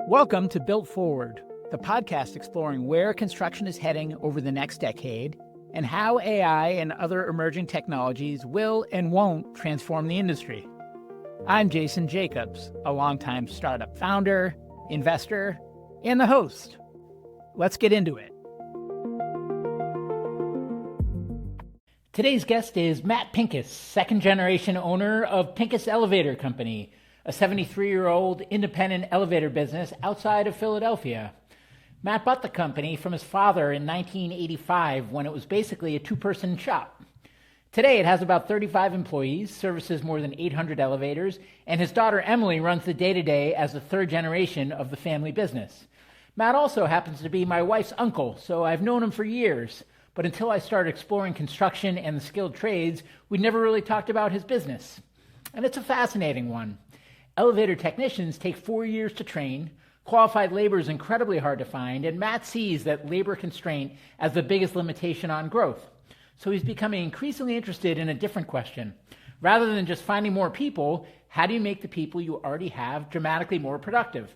Welcome to Built Forward, the podcast exploring where construction is heading over the next decade and how AI and other emerging technologies will and won't transform the industry. I'm Jason Jacobs, a longtime startup founder, investor, and the host. Let's get into it. Today's guest is Matt Pincus, second-generation owner of Pincus Elevator Company, a 73-year-old independent elevator business outside of Philadelphia. Matt bought the company from his father in 1985 when it was basically a two-person shop. Today, it has about 35 employees, services more than 800 elevators, and his daughter Emily runs the day-to-day as the third generation of the family business. Matt also happens to be my wife's uncle, so I've known him for years. But until I started exploring construction and the skilled trades, we never really talked about his business. And it's a fascinating one. Elevator technicians take 4 years to train. Qualified labor is incredibly hard to find, and Matt sees that labor constraint as the biggest limitation on growth. So he's becoming increasingly interested in a different question. Rather than just finding more people, how do you make the people you already have dramatically more productive?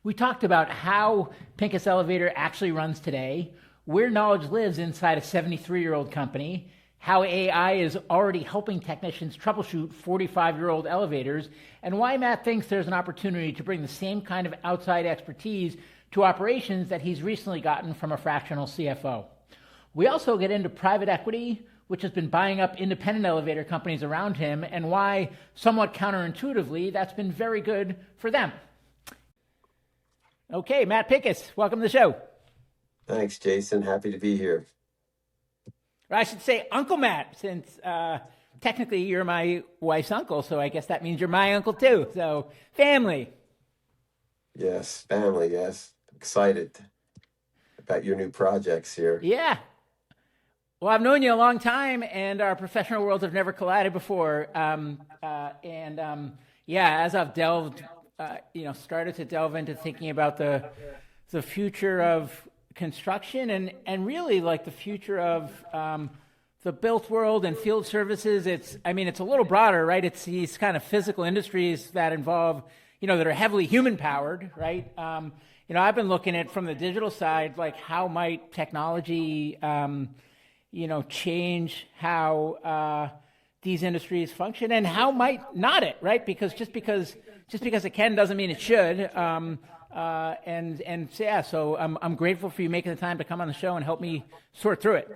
We talked about how Pincus Elevator actually runs today, where knowledge lives inside a 73-year-old company, how AI is already helping technicians troubleshoot 45-year-old elevators, and why Matt thinks there's an opportunity to bring the same kind of outside expertise to operations that he's recently gotten from a fractional CFO. We also get into private equity, which has been buying up independent elevator companies around him, and why, somewhat counterintuitively, that's been very good for them. Okay, Matt Pincus, welcome to the show. Thanks, Jason. Happy to be here. Or I should say Uncle Matt, since technically you're my wife's uncle, so I guess that means you're my uncle too. So family. Yes, family, yes. Excited about your new projects here. Yeah. Well, I've known you a long time, and our professional worlds have never collided before. As I've started to delve into thinking about the future of construction and really like the future of the built world and field services. It's a little broader, right? It's these kind of physical industries that involve, that are heavily human powered, right? I've been looking at from the digital side, like how might technology, change how these industries function, and how might not it, right? Because just because it can doesn't mean it should. So I'm grateful for you making the time to come on the show and help me sort through it.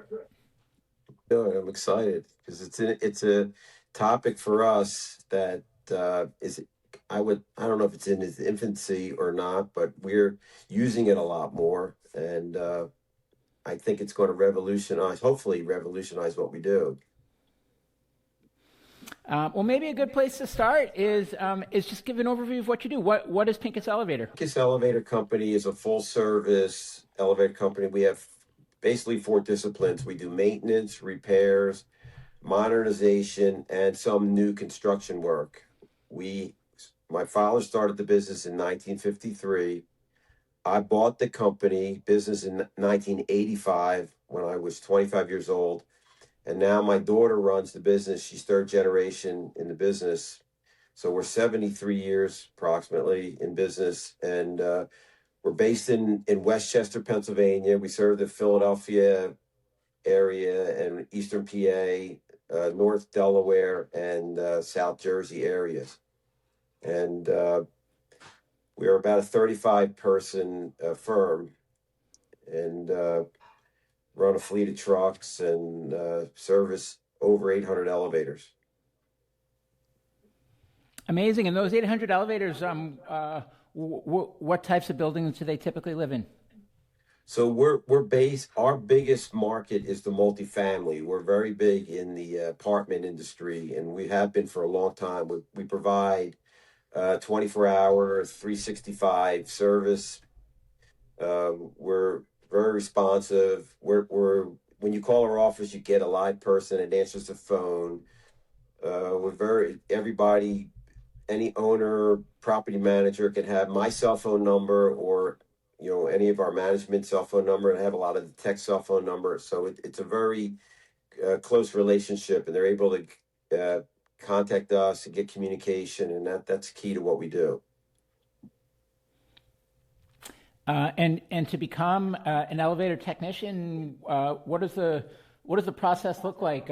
No, I'm excited because it's a topic for us that I don't know if it's in its infancy or not, but we're using it a lot more, and I think it's going to hopefully revolutionize what we do. Well, maybe a good place to start is just give an overview of what you do. What is Pincus Elevator? Pincus Elevator Company is a full-service elevator company. We have basically 4 disciplines. We do maintenance, repairs, modernization, and some new construction work. My father started the business in 1953. I bought the business in 1985 when I was 25 years old. And now my daughter runs the business. She's third generation in the business. So we're 73 years approximately in business. And we're based in Westchester, Pennsylvania. We serve the Philadelphia area and Eastern PA, North Delaware, and South Jersey areas. And we're about a 35-person firm. And run a fleet of trucks and service over 800 elevators. Amazing. And those 800 elevators, what types of buildings do they typically live in? So our biggest market is the multifamily. We're very big in the apartment industry, and we have been for a long time. We provide 24-hour, 365 service. We're very responsive. When you call our office, you get a live person and answers the phone. Any owner, property manager can have my cell phone number or any of our management cell phone number, and I have a lot of the tech cell phone number. So it's a very close relationship, and they're able to contact us and get communication, and that's key to what we do. And to become an elevator technician, what does the process look like?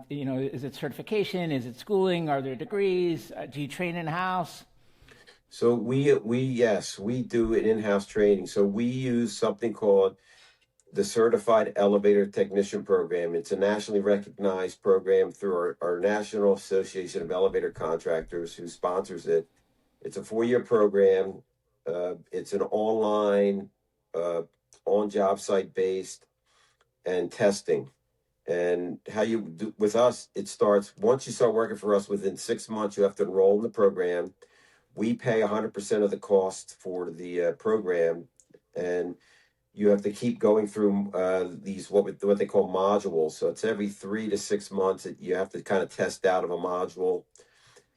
Is it certification? Is it schooling? Are there degrees? Do you train in house? So we do an in-house training. So we use something called the Certified Elevator Technician Program. It's a nationally recognized program through our National Association of Elevator Contractors, who sponsors it. It's a 4-year program. It's an online, uh, on job site based and testing. And how you do with us, it starts once you start working for us within 6 months, you have to enroll in the program. We pay 100% of the cost for the program, and you have to keep going through these what they call modules. So it's every 3 to 6 months that you have to kind of test out of a module.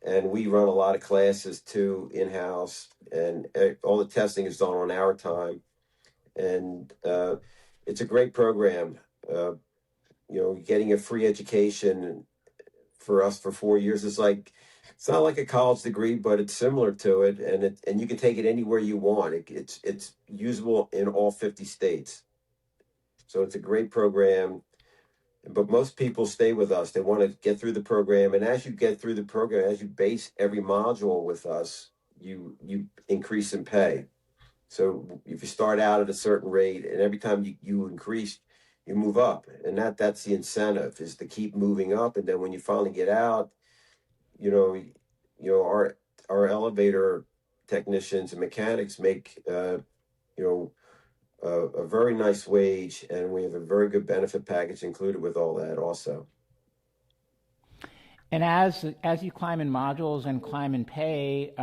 And we run a lot of classes too in house, and all the testing is done on our time. And it's a great program. Uh, getting a free education for us for 4 years is like, it's not like a college degree, but it's similar to it, and you can take it anywhere you want. It's usable in all 50 states. So it's a great program. But most people stay with us. They want to get through the program, and as you get through the program, as you base every module with us, you increase in pay. So if you start out at a certain rate, and every time you increase, you move up, and that's the incentive, is to keep moving up. And then when you finally get out, you know, our elevator technicians and mechanics make you know a very nice wage, and we have a very good benefit package included with all that also. And as you climb in modules and climb in pay,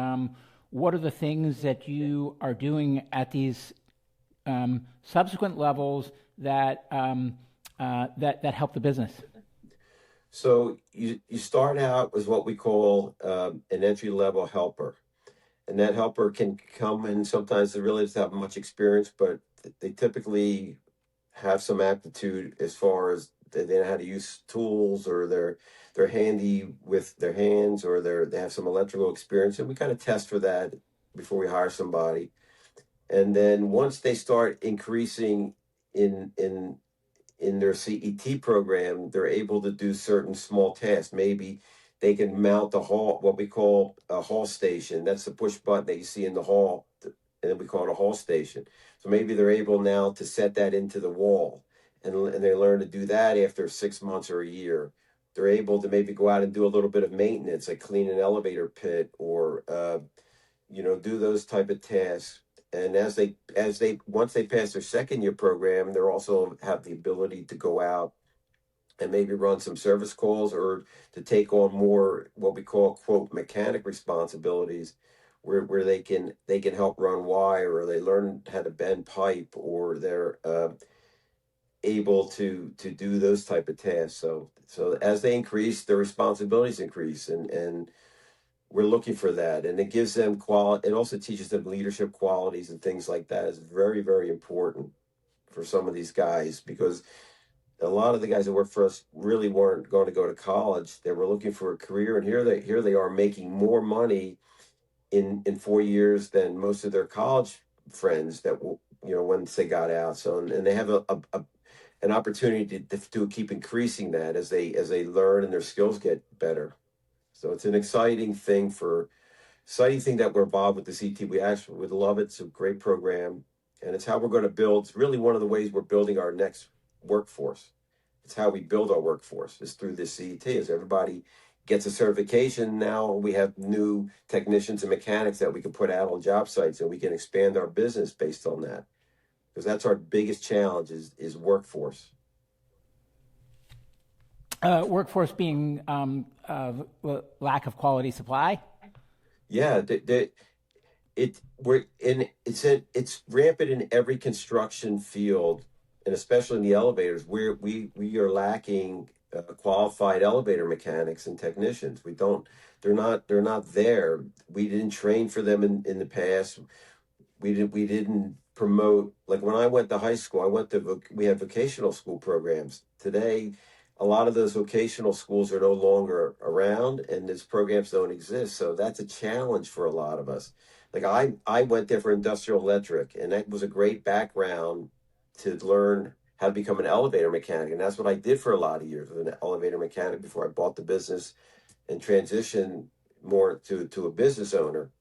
what are the things that you are doing at these subsequent levels that help the business? So you start out as what we call an entry level helper, and that helper can come in. Sometimes they really just have much experience, but they typically have some aptitude as far as they know how to use tools, or they're handy with their hands, or they have some electrical experience, and we kind of test for that before we hire somebody. And then once they start increasing in their CET program, they're able to do certain small tasks. Maybe they can mount what we call a hall station. That's the push button that you see in the hall, and we call it a hall station. So maybe they're able now to set that into the wall, and they learn to do that after 6 months or a year. They're able to maybe go out and do a little bit of maintenance, like clean an elevator pit, or do those type of tasks. And as they once they pass their 2nd year program, they're also have the ability to go out and maybe run some service calls, or to take on more what we call quote mechanic responsibilities, where they can help run wire, or they learn how to bend pipe, or they're able to do those type of tasks. So as they increase, their responsibilities increase, and we're looking for that. And it gives them quality. It also teaches them leadership qualities and things like that. Is very, very important for some of these guys, because a lot of the guys that work for us really weren't going to go to college. They were looking for a career, and here they are making more money in 4 years than most of their college friends that once they got out. So, and they have an opportunity to keep increasing that as they learn and their skills get better. So it's an exciting thing that we're involved with the CT. We actually would love it. It's a great program, and it's how we're going to build. It's really one of the ways we're building our next workforce. It's how we build our workforce, is through this CT. As everybody gets a certification, now we have new technicians and mechanics that we can put out on job sites, and we can expand our business based on that. Because that's our biggest challenge is workforce. Workforce being lack of quality supply. Yeah, it's rampant in every construction field, and especially in the elevators, where we are lacking qualified elevator mechanics and technicians. They're not there. We didn't train for them in the past. We didn't promote. Like when I went to high school, we had vocational school programs. Today, a lot of those vocational schools are no longer around and these programs don't exist. So that's a challenge for a lot of us. Like I went there for industrial electric, and that was a great background to learn how to become an elevator mechanic. And that's what I did for a lot of years, was an elevator mechanic before I bought the business and transitioned more to a business owner.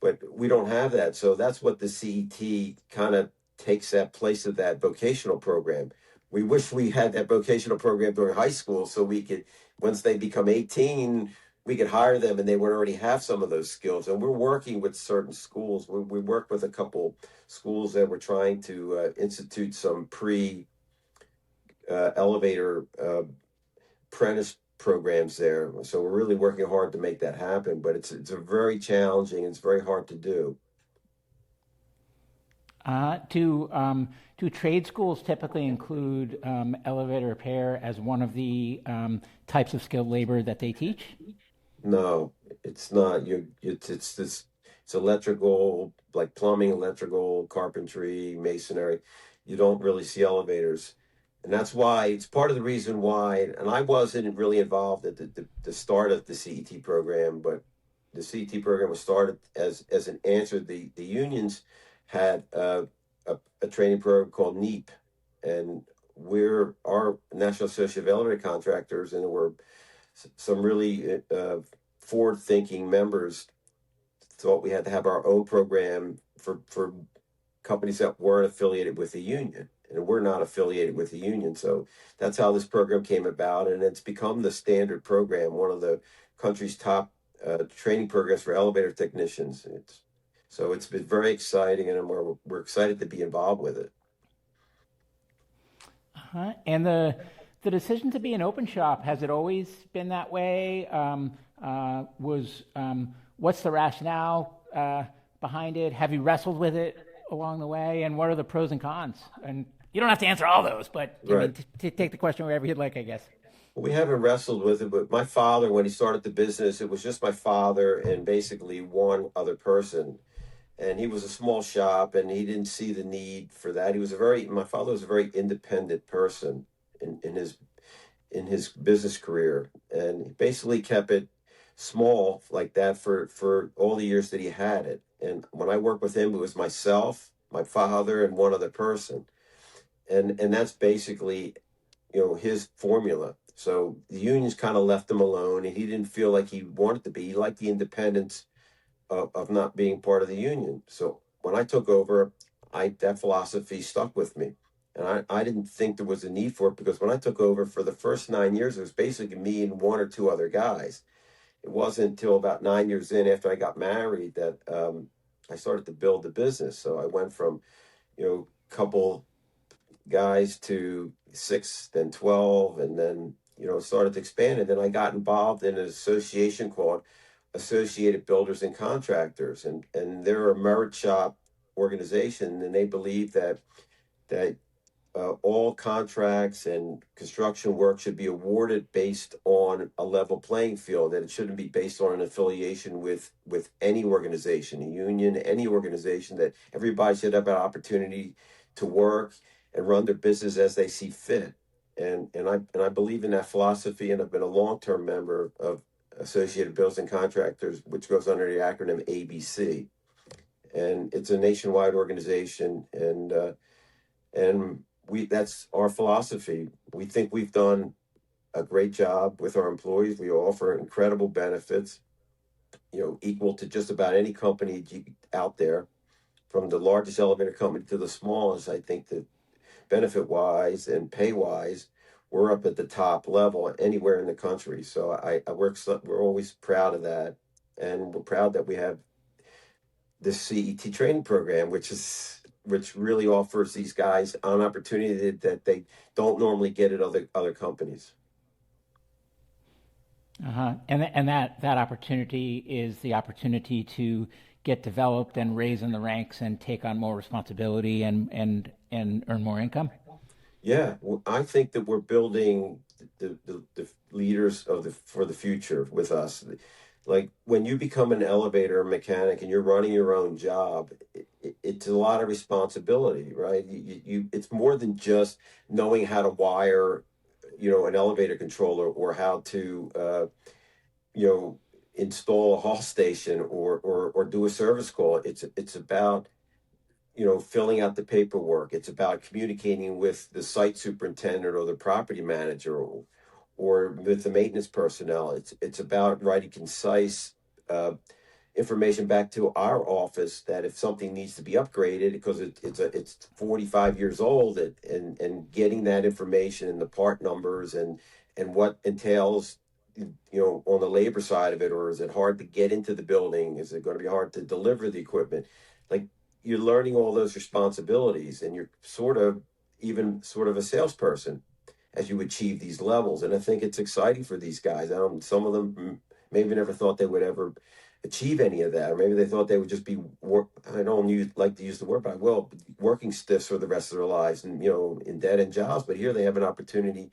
But we don't have that. So that's what the CET kind of takes that place of that vocational program. We wish we had that vocational program during high school so we could, once they become 18, we could hire them and they would already have some of those skills. And we're working with certain schools. We work with a couple schools that we're trying to institute some pre elevator apprentice programs there. So we're really working hard to make that happen, but it's a very challenging, it's very hard to do. Do trade schools typically include elevator repair as one of the types of skilled labor that they teach? No, it's not. It's this. It's electrical, like plumbing, electrical, carpentry, masonry. You don't really see elevators, and that's why it's part of the reason why. And I wasn't really involved at the start of the CET program, but the CET program was started as an answer. The unions had a training program called NEEP, and we're our National Association of Elevator Contractors, and we're some really forward-thinking members thought we had to have our own program for companies that weren't affiliated with the union, and we're not affiliated with the union. So that's how this program came about, and it's become the standard program, one of the country's top training programs for elevator technicians. It's been very exciting, and we're excited to be involved with it. And the decision to be an open shop, has it always been that way? What's the rationale behind it? Have you wrestled with it along the way? And what are the pros and cons? And you don't have to answer all those, but I mean, take the question wherever you'd like, I guess. We haven't wrestled with it, but my father, when he started the business, it was just my father and basically one other person. And he was a small shop, and he didn't see the need for that. My father was a very independent person in his business career, and he basically kept it small like that for all the years that he had it. And when I worked with him, it was myself, my father, and one other person, and that's basically his formula. So the unions kind of left him alone, and he didn't feel like he wanted to be. He liked the independence of not being part of the union. So when I took over, that philosophy stuck with me. And I didn't think there was a need for it, because when I took over for the first 9 years, it was basically me and one or two other guys. It wasn't until about 9 years in, after I got married, that I started to build the business. So I went from, couple guys to six, then 12, and then, started to expand. And then I got involved in an association called Associated Builders and Contractors, and they're a merit shop organization, and they believe that all contracts and construction work should be awarded based on a level playing field, that it shouldn't be based on an affiliation with any organization, a union, any organization, that everybody should have an opportunity to work and run their business as they see fit. And I believe in that philosophy, and I've been a long-term member of Associated Builders and Contractors, which goes under the acronym ABC. And it's a nationwide organization, and that's our philosophy. We think we've done a great job with our employees. We offer incredible benefits, equal to just about any company out there, from the largest elevator company to the smallest. I think that benefit wise and pay wise, we're up at the top level anywhere in the country. So we're always proud of that, and we're proud that we have this CET training program, which really offers these guys an opportunity that they don't normally get at other companies. And that opportunity is the opportunity to get developed and raise in the ranks and take on more responsibility and earn more income. Yeah, I think that we're building the leaders for the future with us. Like, when you become an elevator mechanic and you're running your own job, it's a lot of responsibility, right? It's more than just knowing how to wire an elevator controller, or how to, you know, install a hall station, or do a service call. It's about, filling out the paperwork. It's about communicating with the site superintendent or the property manager, or with the maintenance personnel. It's about writing concise uh, information back to our office, that if something needs to be upgraded because it's 45 years old, and getting that information and the part numbers, and what entails, on the labor side of it. Or is it hard to get into the building? Is it going to be hard to deliver the equipment? Like, you're learning all those responsibilities, and you're sort of a salesperson as you achieve these levels. And I think it's exciting for these guys. Some of them maybe never thought they would ever achieve any of that, or maybe they thought they would just be I don't like to use the word, but I will, working stiffs for the rest of their lives, and in dead end jobs. But here they have an opportunity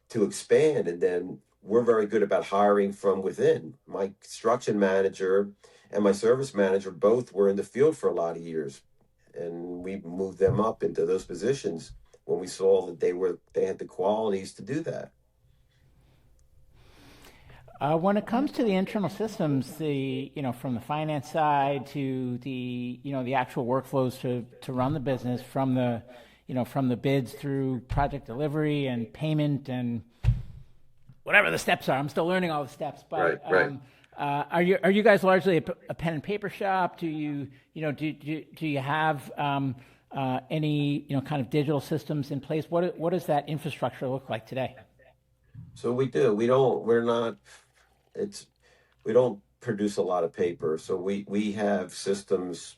to expand, and then we're very good about hiring from within. My construction manager and my service manager both were in the field for a lot of years, and we moved them up into those positions when we saw that they had the qualities to do that. When it comes to the internal systems, from the finance side to the actual workflows to run the business, from the bids through project delivery and payment and whatever the steps are. I'm still learning all the steps, but Right. are you guys largely a pen and paper shop? Do you have any kind of digital systems in place? What does that infrastructure look like today? So we do. We're not. It's we don't produce a lot of paper, so we have systems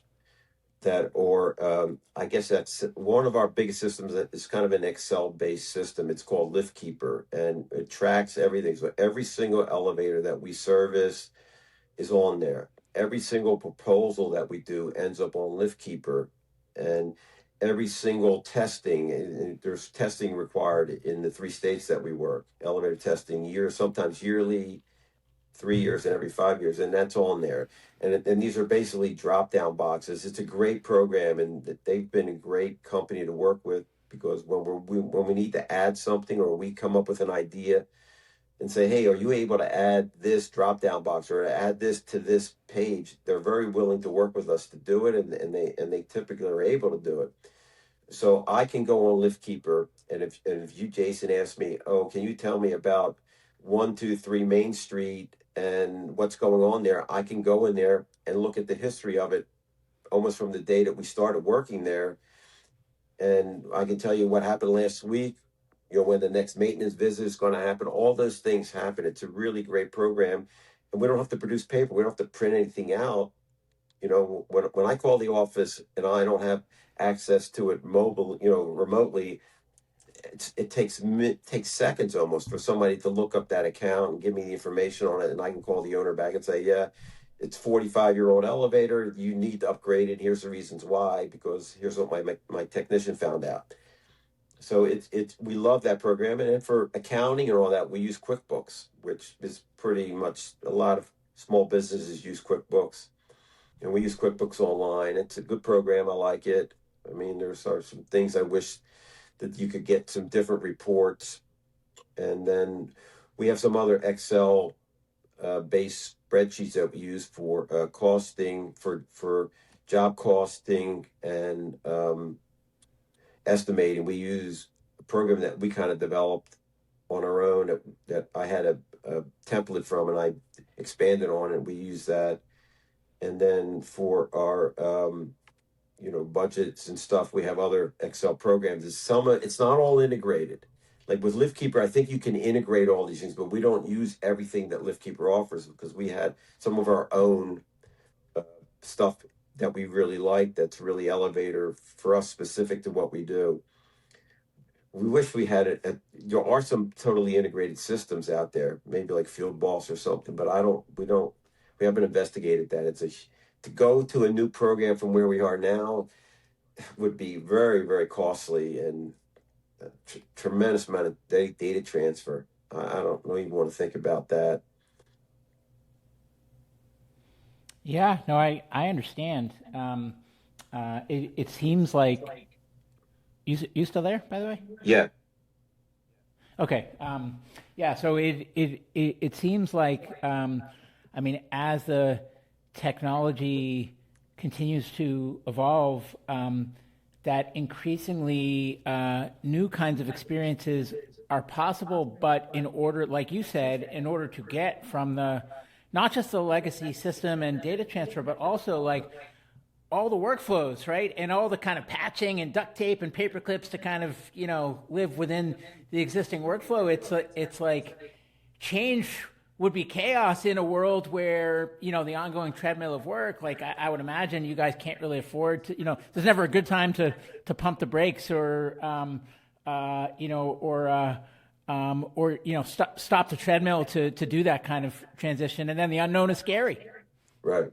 that, or I guess that's one of our biggest systems, that is kind of an Excel based system. It's called LiftKeeper, and it tracks everything. So every single elevator that we service is on there. Every single proposal that we do ends up on LiftKeeper, and every single testing, and there's testing required in the 3 states that we work. Elevator testing, sometimes yearly, 3 years, and every 5 years, and that's on there. And these are basically drop down boxes. It's a great program, and they've been a great company to work with, because when we need to add something, or we come up with an idea and say, hey, are you able to add this drop down box, or to add this to this page? They're very willing to work with us to do it, and they typically are able to do it. So I can go on LiftKeeper, and if you, Jason, ask me, oh, can you tell me about 123 Main Street and what's going on there? I can go in there and look at the history of it, almost from the day that we started working there, and I can tell you what happened last week. When the next maintenance visit is going to happen. All those things happen. It's a really great program, and we don't have to produce paper. We don't have to print anything out. When I call the office and I don't have access to it remotely, it takes seconds almost for somebody to look up that account and give me the information on it, and I can call the owner back and say, yeah, it's 45-year-old elevator. You need to upgrade it. Here's the reasons why, because here's what my technician found out. So we love that program, and then for accounting and all that, we use QuickBooks, which is pretty much, a lot of small businesses use QuickBooks, and we use QuickBooks Online. It's a good program. I like it. I mean, there's some things I wish that you could get some different reports, and then we have some other Excel based spreadsheets that we use for costing, for job costing, and estimating. We use a program that we kind of developed on our own, that I had a template from, and I expanded on it. We use that. And then for our budgets and stuff, we have other Excel programs. It's not all integrated. Like with LiftKeeper, I think you can integrate all these things, but we don't use everything that LiftKeeper offers, because we had some of our own uh, stuff that we really like, that's really elevator for us, specific to what we do. We wish we had it. There are some totally integrated systems out there, maybe like Field Boss or something, but we haven't investigated that. To go to a new program from where we are now would be very, very costly, and a tremendous amount of data transfer. I don't even want to think about that. Yeah, no, I understand. It seems like you still there, by the way? Yeah. Okay. Yeah. So it seems like I mean, as the technology continues to evolve, that increasingly new kinds of experiences are possible. But in order, like you said, in order to get from the not just the legacy system and data transfer, but also like all the workflows, right? And all the kind of patching and duct tape and paper clips to kind of, live within the existing workflow. It's like change would be chaos in a world where, the ongoing treadmill of work, like I would imagine you guys can't really afford to, there's never a good time to pump the brakes or, stop the treadmill to do that kind of transition. And then the unknown is scary. Right.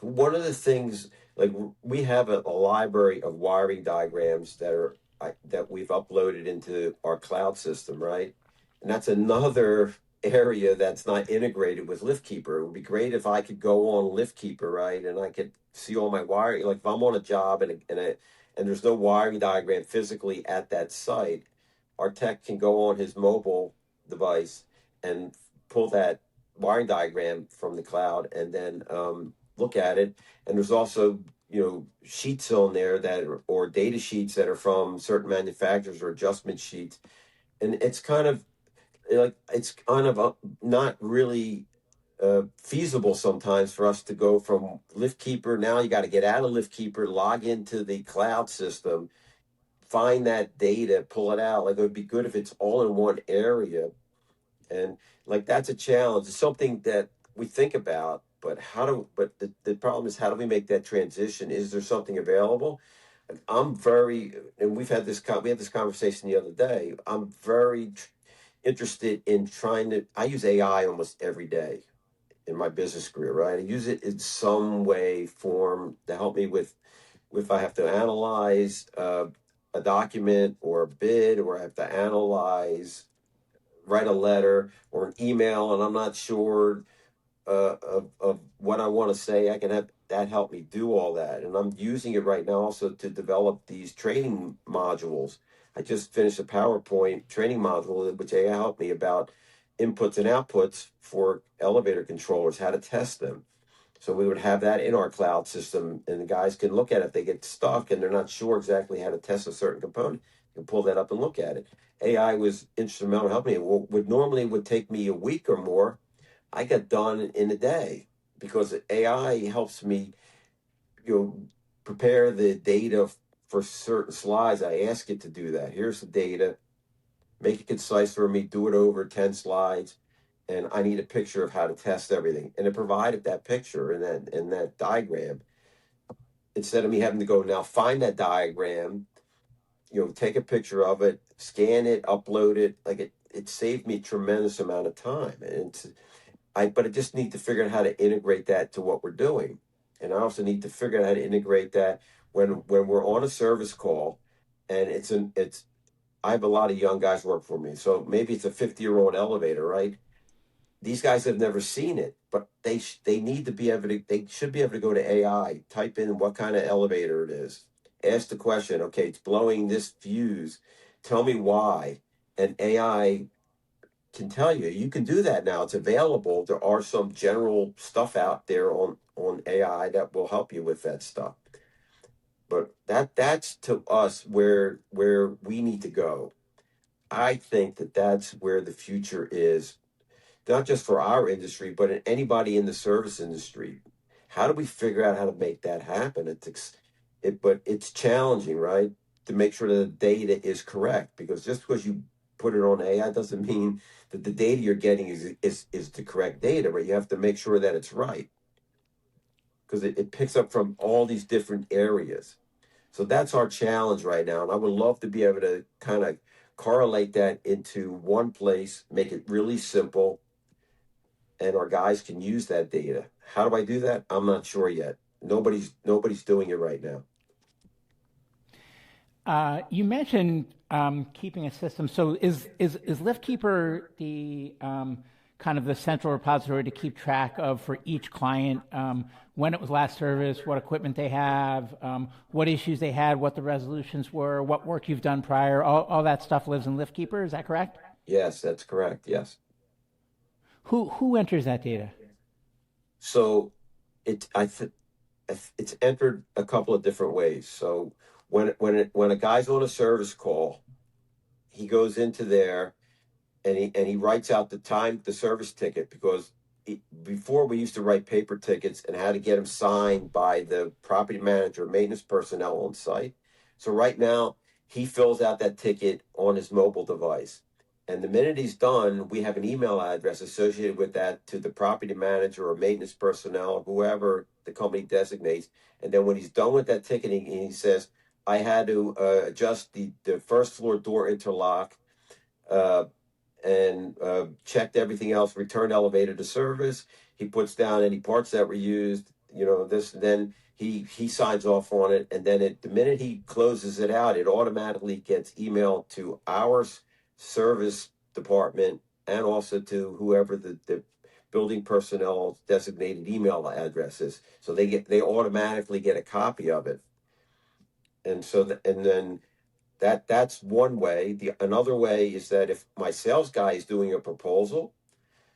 One of the things, like we have a library of wiring diagrams that we've uploaded into our cloud system, right? And that's another area that's not integrated with LiftKeeper. It would be great if I could go on LiftKeeper, right, and I could see all my wiring. Like if I'm on a job and there's no wiring diagram physically at that site, our tech can go on his mobile device and pull that wiring diagram from the cloud and then look at it. And there's also sheets on there or data sheets that are from certain manufacturers or adjustment sheets, and it's kind of not really feasible sometimes for us to go from LiftKeeper. Now you got to get out of LiftKeeper, log into the cloud system, find that data, pull it out. Like it would be good if it's all in one area, and like that's a challenge. It's something that we think about, but the problem is, how do we make that transition? Is there something available? And we had this conversation the other day. I'm very interested in I use AI almost every day in my business career, right? I use it in some way, form to help me with if I have to analyze a document or a bid, or I have to write a letter or an email, and I'm not sure of what I want to say. I can have that help me do all that. And I'm using it right now also to develop these training modules. I just finished a PowerPoint training module, which AI helped me about inputs and outputs for elevator controllers, how to test them. So we would have that in our cloud system, and the guys can look at it if they get stuck and they're not sure exactly how to test a certain component. You can pull that up and look at it. AI was instrumental in helping me. What normally would take me a week or more, I got done in a day, because AI helps me, prepare the data for certain slides. I ask it to do that. Here's the data, make it concise for me, do it over 10 slides, and I need a picture of how to test everything. And it provided that picture and that diagram, instead of me having to go now find that diagram, take a picture of it, scan it, upload it. Like it saved me a tremendous amount of time. And but I just need to figure out how to integrate that to what we're doing. And I also need to figure out how to integrate that when we're on a service call, and I have a lot of young guys work for me. So maybe it's a 50-year-old elevator, right? These guys have never seen it, but they need to be able to, they should be able to go to AI, type in what kind of elevator it is, ask the question, okay, it's blowing this fuse, tell me why. And AI can tell you. You can do that now. It's available. There are some general stuff out there on AI that will help you with that stuff. But that's to us where we need to go. I think that's where the future is, not just for our industry, but in anybody in the service industry. How do we figure out how to make that happen? But it's challenging, right? To make sure that the data is correct, because just because you put it on AI doesn't mean that the data you're getting is the correct data, right? You have to make sure that it's right, because it picks up from all these different areas. So that's our challenge right now. And I would love to be able to kind of correlate that into one place, make it really simple, and our guys can use that data. How do I do that? I'm not sure yet. Nobody's doing it right now. You mentioned keeping a system. So is LiftKeeper the kind of the central repository to keep track of for each client, when it was last serviced, what equipment they have, what issues they had, what the resolutions were, what work you've done prior? All that stuff lives in LiftKeeper. Is that correct? Yes, that's correct. Yes. Who enters that data? So it I th it's entered a couple of different ways. So when a guy's on a service call, he goes into there and he writes out the service ticket because before we used to write paper tickets and had to get them signed by the property manager, maintenance personnel on site. So right now he fills out that ticket on his mobile device. And the minute he's done, we have an email address associated with that to the property manager or maintenance personnel, whoever the company designates. And then when he's done with that ticket, he says, I had to adjust the first floor door interlock, uh, and checked everything else, returned elevator to service. He puts down any parts that were used, this, and then he signs off on it. And then the minute he closes it out, it automatically gets emailed to our service department and also to whoever the building personnel designated email address is. So they automatically get a copy of it. And so, and then that's one way. Another way is that if my sales guy is doing a proposal,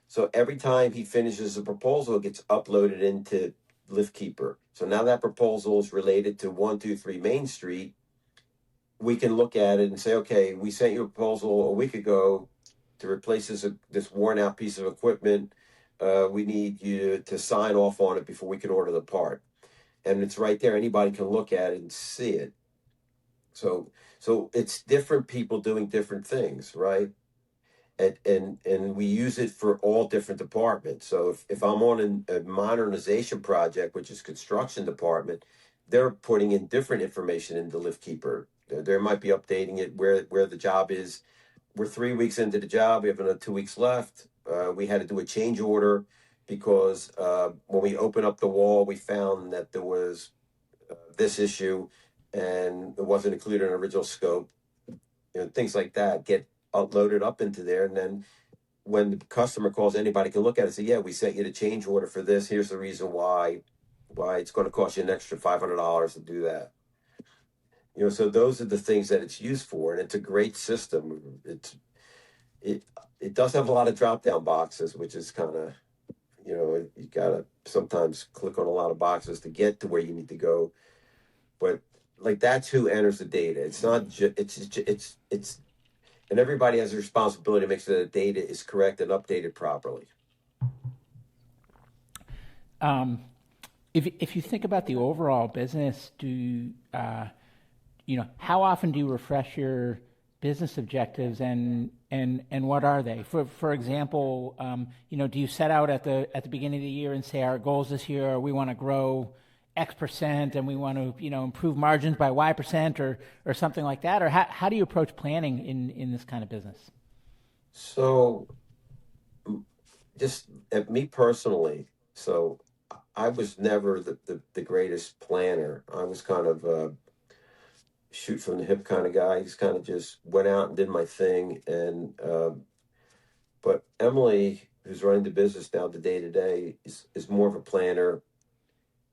so every time he finishes a proposal, it gets uploaded into LiftKeeper. So now that proposal is related to 123 Main Street. We can look at it and say, okay, we sent you a proposal a week ago to replace this worn out piece of equipment. We need you to sign off on it before we can order the part. And it's right there. Anybody can look at it and see it. So it's different people doing different things, right? And we use it for all different departments. So if I'm on a modernization project, which is construction department, they're putting in different information in the LiftKeeper. They might be updating it where the job is. We're 3 weeks into the job. We have another 2 weeks left. We had to do a change order because when we opened up the wall, we found that there was this issue and it wasn't included in original scope. Things like that get uploaded up into there. And then when the customer calls, anybody can look at it and say, yeah, we sent you the change order for this. Here's the reason why it's going to cost you an extra $500 to do that. So those are the things that it's used for. And it's a great system. It does have a lot of drop down boxes, which is kind of, you got to sometimes click on a lot of boxes to get to where you need to go. But like that's who enters the data. It's not just it's and everybody has a responsibility to make sure that the data is correct and updated properly. If you think about the overall business, how often do you refresh your business objectives, and what are they? For example, do you set out at the beginning of the year and say our goals this year are we want to grow X% and we want to improve margins by Y% or something like that, or how do you approach planning in this kind of business? So just me personally, so I was never the greatest planner. I was kind of shoot from the hip kind of guy. He's kind of just went out and did my thing. And but Emily, who's running the business now, the day to day, is more of a planner,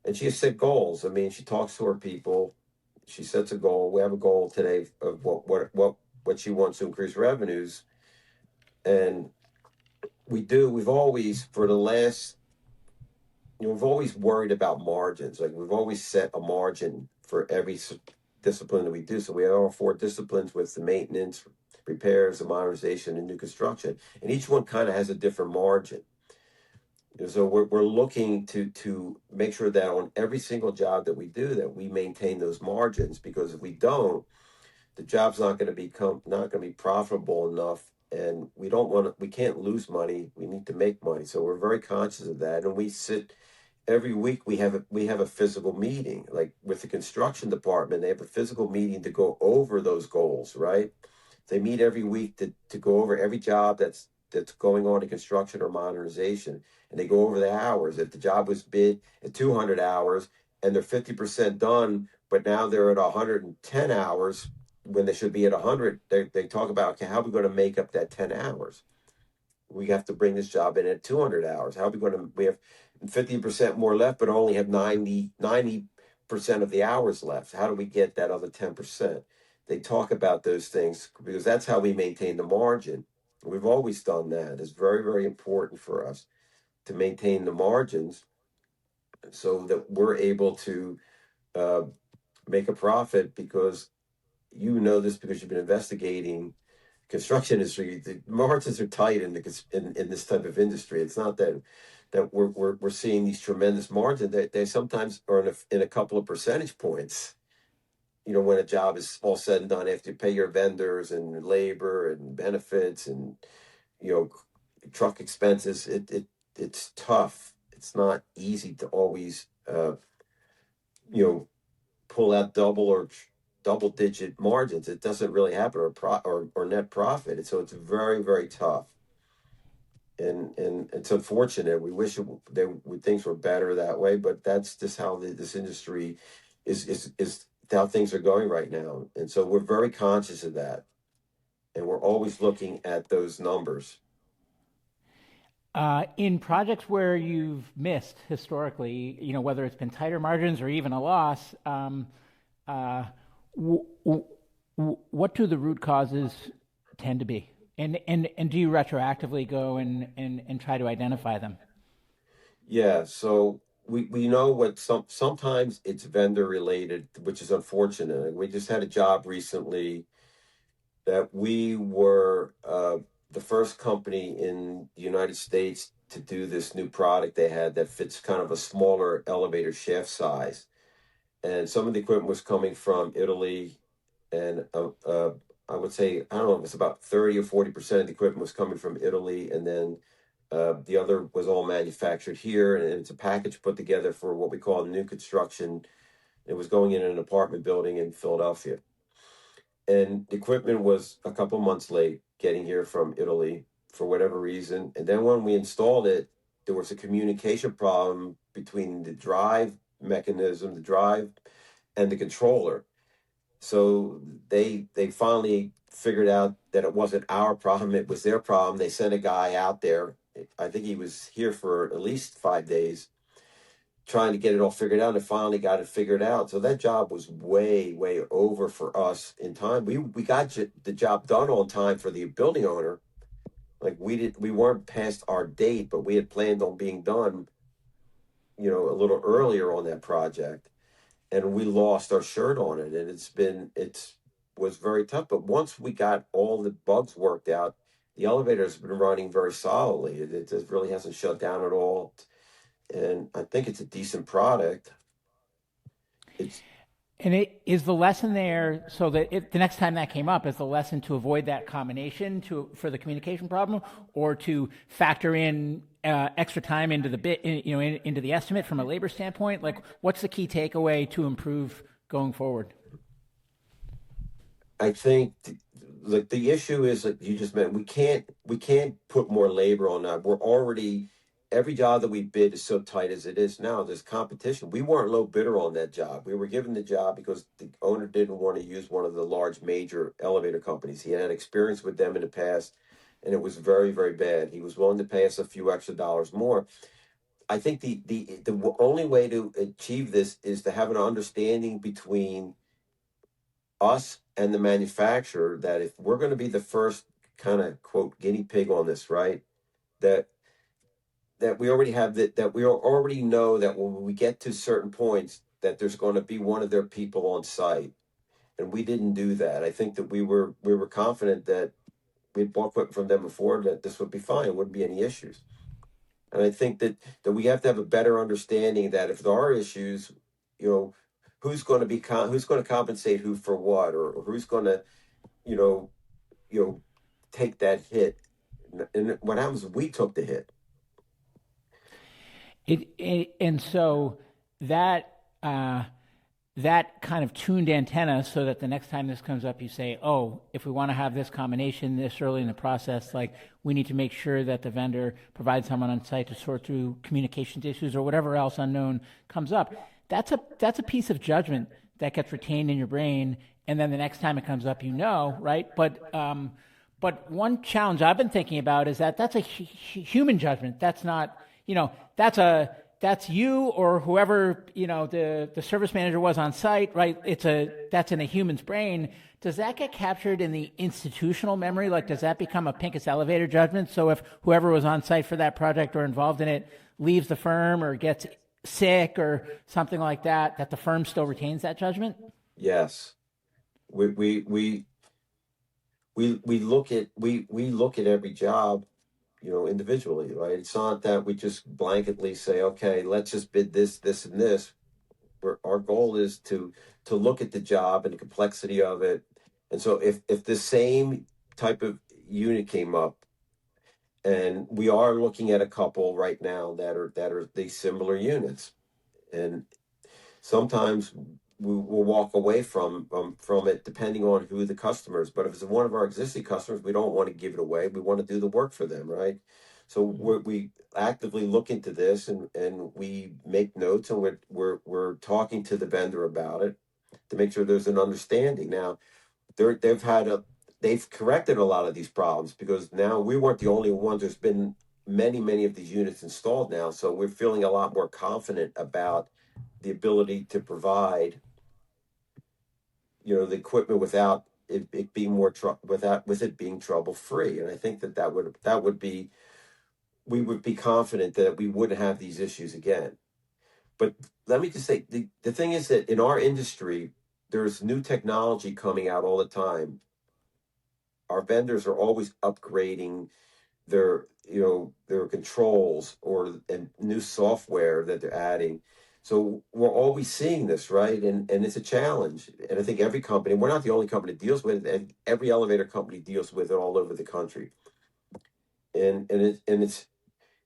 and she has set goals. I mean, she talks to her people. She sets a goal. We have a goal today of what she wants to increase revenues, and we do. We've always for the last we've always worried about margins. Like we've always set a margin for every discipline that we do. So we have all four disciplines with the maintenance, repairs, the modernization, and new construction. And each one kind of has a different margin. So we're looking to make sure that on every single job that we do, that we maintain those margins, because if we don't, the job's not going to be profitable enough, and we can't lose money. We need to make money. So we're very conscious of that, and we sit every week. We have a physical meeting, like with the construction department. They have a physical meeting to go over those goals, right? They meet every week to go over every job that's going on in construction or modernization, and they go over the hours. If the job was bid at 200 hours and they're 50% done, but now they're at 110 hours when they should be at 100, they talk about, okay, how are we going to make up that 10 hours? We have to bring this job in at 200 hours. How are we have 50% more left, but only have 90% of the hours left. How do we get that other 10%? They talk about those things because that's how we maintain the margin. We've always done that. It's very, very important for us to maintain the margins so that we're able to uh, make a profit, because you know this because you've been investigating construction industry. The margins are tight in this type of industry. It's not that we're seeing these tremendous margins. They sometimes are in a couple of percentage points. When a job is all said and done, after you pay your vendors and labor and benefits and you know truck expenses, it's tough. It's not easy to always you know pull out double digit margins. It doesn't really happen, or net profit. And so it's very, very tough. And it's unfortunate. We wish things were better that way, but that's just how this industry is how things are going right now. And so we're very conscious of that, and we're always looking at those numbers. In projects where you've missed historically, whether it's been tighter margins or even a loss, uh, w- w- what do the root causes tend to be? And do you retroactively go and try to identify them? Yeah, so we know sometimes it's vendor related, which is unfortunate. We just had a job recently that we were the first company in the United States to do this new product they had that fits kind of a smaller elevator shaft size. And some of the equipment was coming from Italy, and I would say, I don't know, it was about 30 or 40% of the equipment was coming from Italy, and then the other was all manufactured here, and it's a package put together for what we call new construction. It was going in an apartment building in Philadelphia, and the equipment was a couple months late getting here from Italy for whatever reason. And then when we installed it, there was a communication problem between the drive mechanism, the drive, and the controller. So they finally figured out that it wasn't our problem, it was their problem. They sent a guy out there. I think he was here for at least 5 days trying to get it all figured out, and finally got it figured out. So that job was way, way over for us in time. We got the job done on time for the building owner. Like we weren't past our date, but we had planned on being done, a little earlier on that project, and we lost our shirt on it. And it's was very tough. But once we got all the bugs worked out, the elevator's been running very solidly. It just really hasn't shut down at all, and I think it's a decent product. It's And it is the lesson there, so that the next time that came up, is the lesson to avoid that combination for the communication problem, or to factor in extra time into the into the estimate from a labor standpoint. Like, what's the key takeaway to improve going forward? I think like the issue is, like you just meant, we can't put more labor on that. We're already, every job that we bid is so tight as it is now. There's competition. We weren't low bidder on that job. We were given the job because the owner didn't want to use one of the large major elevator companies. He had experience with them in the past, and it was very, very bad. He was willing to pay us a few extra dollars more. I think the only way to achieve this is to have an understanding between us and the manufacturer, that if we're going to be the first kind of quote guinea pig on this, right? That we already have that we already know that when we get to certain points that there's going to be one of their people on site, and we didn't do that. I think that we were confident that we'd bought equipment from them before, that this would be fine, wouldn't be any issues. And I think that we have to have a better understanding that if there are issues, you know, who's going to compensate who for what, or who's going to you know you know take that hit. And what happens is we took the hit. And so that uh, that kind of tuned antenna, so that the next time this comes up, you say, "Oh, if we want to have this combination this early in the process, like, we need to make sure that the vendor provides someone on site to sort through communications issues or whatever else unknown comes up." That's a piece of judgment that gets retained in your brain, and then the next time it comes up, right? But one challenge I've been thinking about is that that's a human judgment. That's not, that's a that's you or whoever, the service manager was on site, right? That's in a human's brain. Does that get captured in the institutional memory? Like, does that become a Pincus Elevator judgment? So if whoever was on site for that project or involved in it leaves the firm or gets sick or something like that, that the firm still retains that judgment? Yes. We look at every job, individually, right? It's not that we just blanketly say, okay, let's just bid this, and this. Our goal is to look at the job and the complexity of it. And so if the same type of unit came up, and we are looking at a couple right now that are these similar units, and sometimes we will walk away from it depending on who the customer is. But if it's one of our existing customers, we don't want to give it away. We want to do the work for them, right? So we actively look into this, and we make notes, and we're talking to the vendor about it to make sure there's an understanding. Now they've corrected a lot of these problems, because now we weren't the only ones. There's been many of these units installed now, so we're feeling a lot more confident about the ability to provide, the equipment without it being with it being trouble free. And I think that would be, we would be confident that we wouldn't have these issues again. But let me just say, the thing is that in our industry, there's new technology coming out all the time. Our vendors are always upgrading their controls and new software that they're adding. So we're always seeing this, right? And it's a challenge. And I think every company, we're not the only company that deals with it, and every elevator company deals with it all over the country. And it's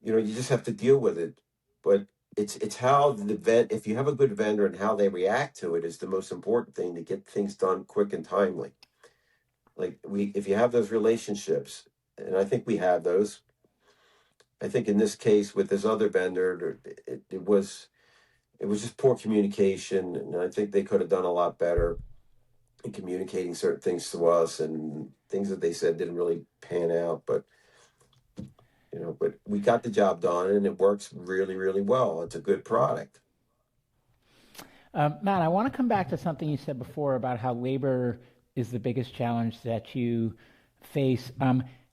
you just have to deal with it. But it's how if you have a good vendor and how they react to it is the most important thing to get things done quick and timely. Like if you have those relationships, and I think we have those. I think in this case with this other vendor, it was just poor communication, and I think they could have done a lot better in communicating certain things to us, and things that they said didn't really pan out. But we got the job done, and it works really, really well. It's a good product. Matt, I want to come back to something you said before about how labor is the biggest challenge that you face.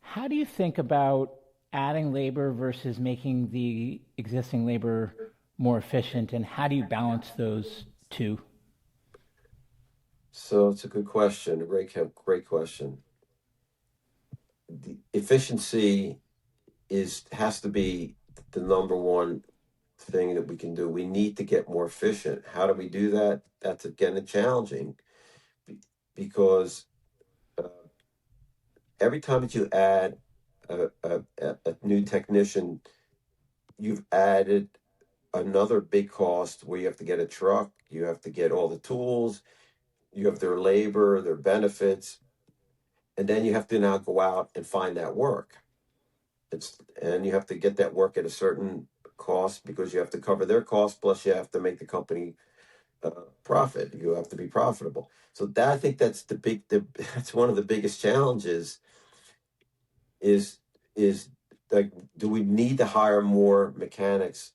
How do you think about adding labor versus making the existing labor more efficient, and how do you balance those two? So it's a good question, a great question. The efficiency has to be the number one thing that we can do. We need to get more efficient. How do we do that? That's again challenging, because uh, every time that you add a new technician, you've added another big cost where you have to get a truck, you have to get all the tools, you have their labor, their benefits, and then you have to now go out and find that work. And you have to get that work at a certain cost, because you have to cover their costs, plus you have to make the company profit. You have to be profitable. So I think that's one of the biggest challenges. Is like, do we need to hire more mechanics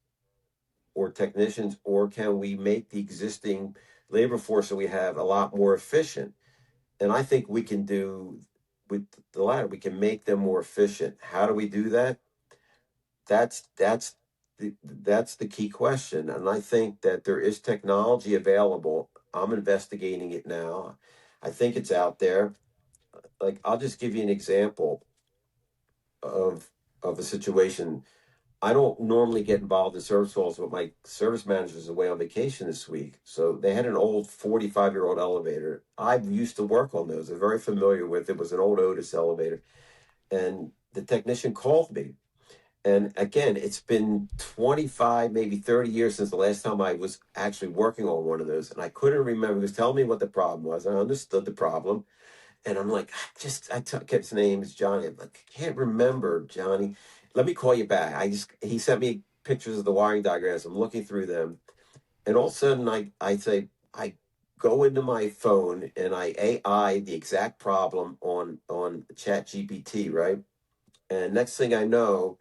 or technicians, or can we make the existing labor force that we have a lot more efficient? And I think we can do with the latter. We can make them more efficient. How do we do that? That's the key question. And I think that there is technology available. I'm investigating it now. I think it's out there. Like, I'll just give you an example of a situation. I don't normally get involved in service calls, but my service manager is away on vacation this week. So they had an old 45-year-old elevator. I used to work on those. I'm very familiar with it. It was an old Otis elevator. And the technician called me. And again, it's been 25, maybe 30 years since the last time I was actually working on one of those. And I couldn't remember. He was telling me what the problem was. I understood the problem. And I'm like, kept his name is Johnny. I'm like, I can't remember, Johnny. Let me call you back. He sent me pictures of the wiring diagrams. I'm looking through them. And all of a sudden I go into my phone and I AI the exact problem on ChatGPT, right? And next thing I know,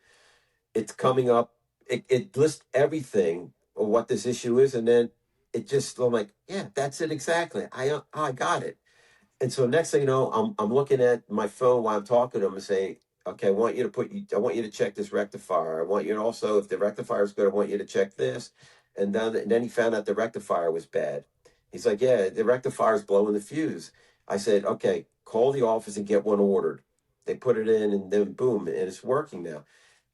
it's coming up it lists everything of what this issue is, and then I'm like, yeah, that's it exactly. I got it. And so next thing you know, I'm looking at my phone while I'm talking to them and saying, okay, I want you to check this rectifier. I want you to also, if the rectifier is good, I want you to check this. And then he found out the rectifier was bad. He's like, yeah, the rectifier is blowing the fuse. I said, okay, call the office and get one ordered. They put it in, and then boom, and it's working now.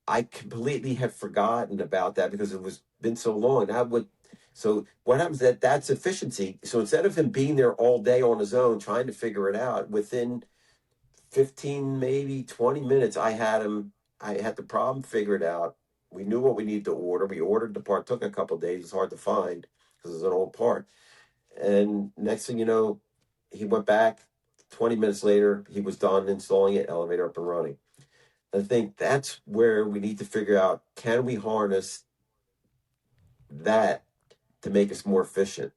I completely had forgotten about that because it was been so long. So what happens that's efficiency. So instead of him being there all day on his own trying to figure it out, within 15, maybe 20 minutes, I had the problem figured out. We knew what we needed to order. We ordered the part, took a couple of days. It's hard to find because it's an old part. And next thing you know, he went back 20 minutes later, he was done installing it, elevator up and running. I think that's where we need to figure out, can we harness that to make us more efficient?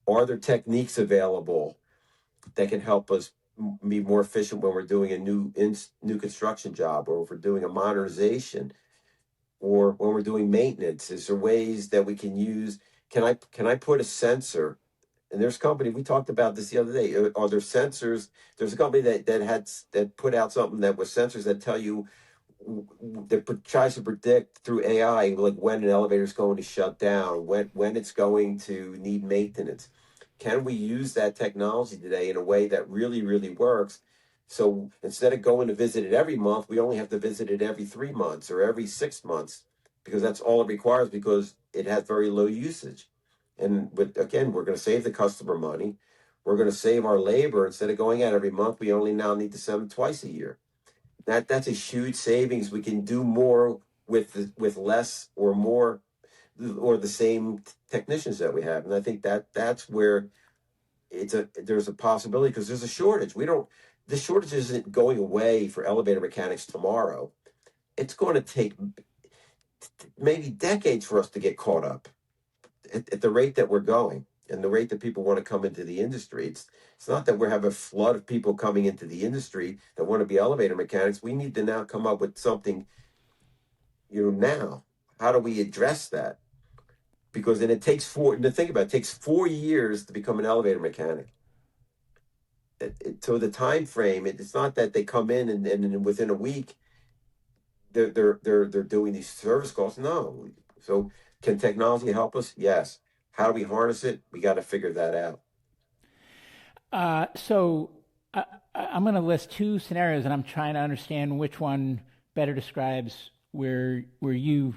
Are there techniques available that can help us be more efficient when we're doing a new construction job, or if we're doing a modernization, or when we're doing maintenance? Is there ways that we can use? Can I put a sensor? And there's company, we talked about this the other day. Are there sensors? There's a company that put out something that was sensors that tell you, that tries to predict through AI, like when an elevator is going to shut down, when it's going to need maintenance. Can we use that technology today in a way that really, really works? So instead of going to visit it every month, we only have to visit it every 3 months or every 6 months, because that's all it requires, because it has very low usage. And again, we're going to save the customer money. We're going to save our labor. Instead of going out every month, we only now need to send them twice a year. That's a huge savings. We can do more with less or more, or the same technicians that we have. And I think that's where there's a possibility, because there's a shortage. We don't This shortage isn't going away for elevator mechanics tomorrow. It's going to take maybe decades for us to get caught up at the rate that we're going, and the rate that people want to come into the industry. It's not that we have a flood of people coming into the industry that want to be elevator mechanics. We need to now come up with something, now. How do we address that? Because then to think about it, it takes 4 years to become an elevator mechanic. So the time frame, it's not that they come in and within a week they're doing these service calls. No. So can technology help us? Yes. How do we harness it? We got to figure that out. So I'm going to list two scenarios, and I'm trying to understand which one better describes where you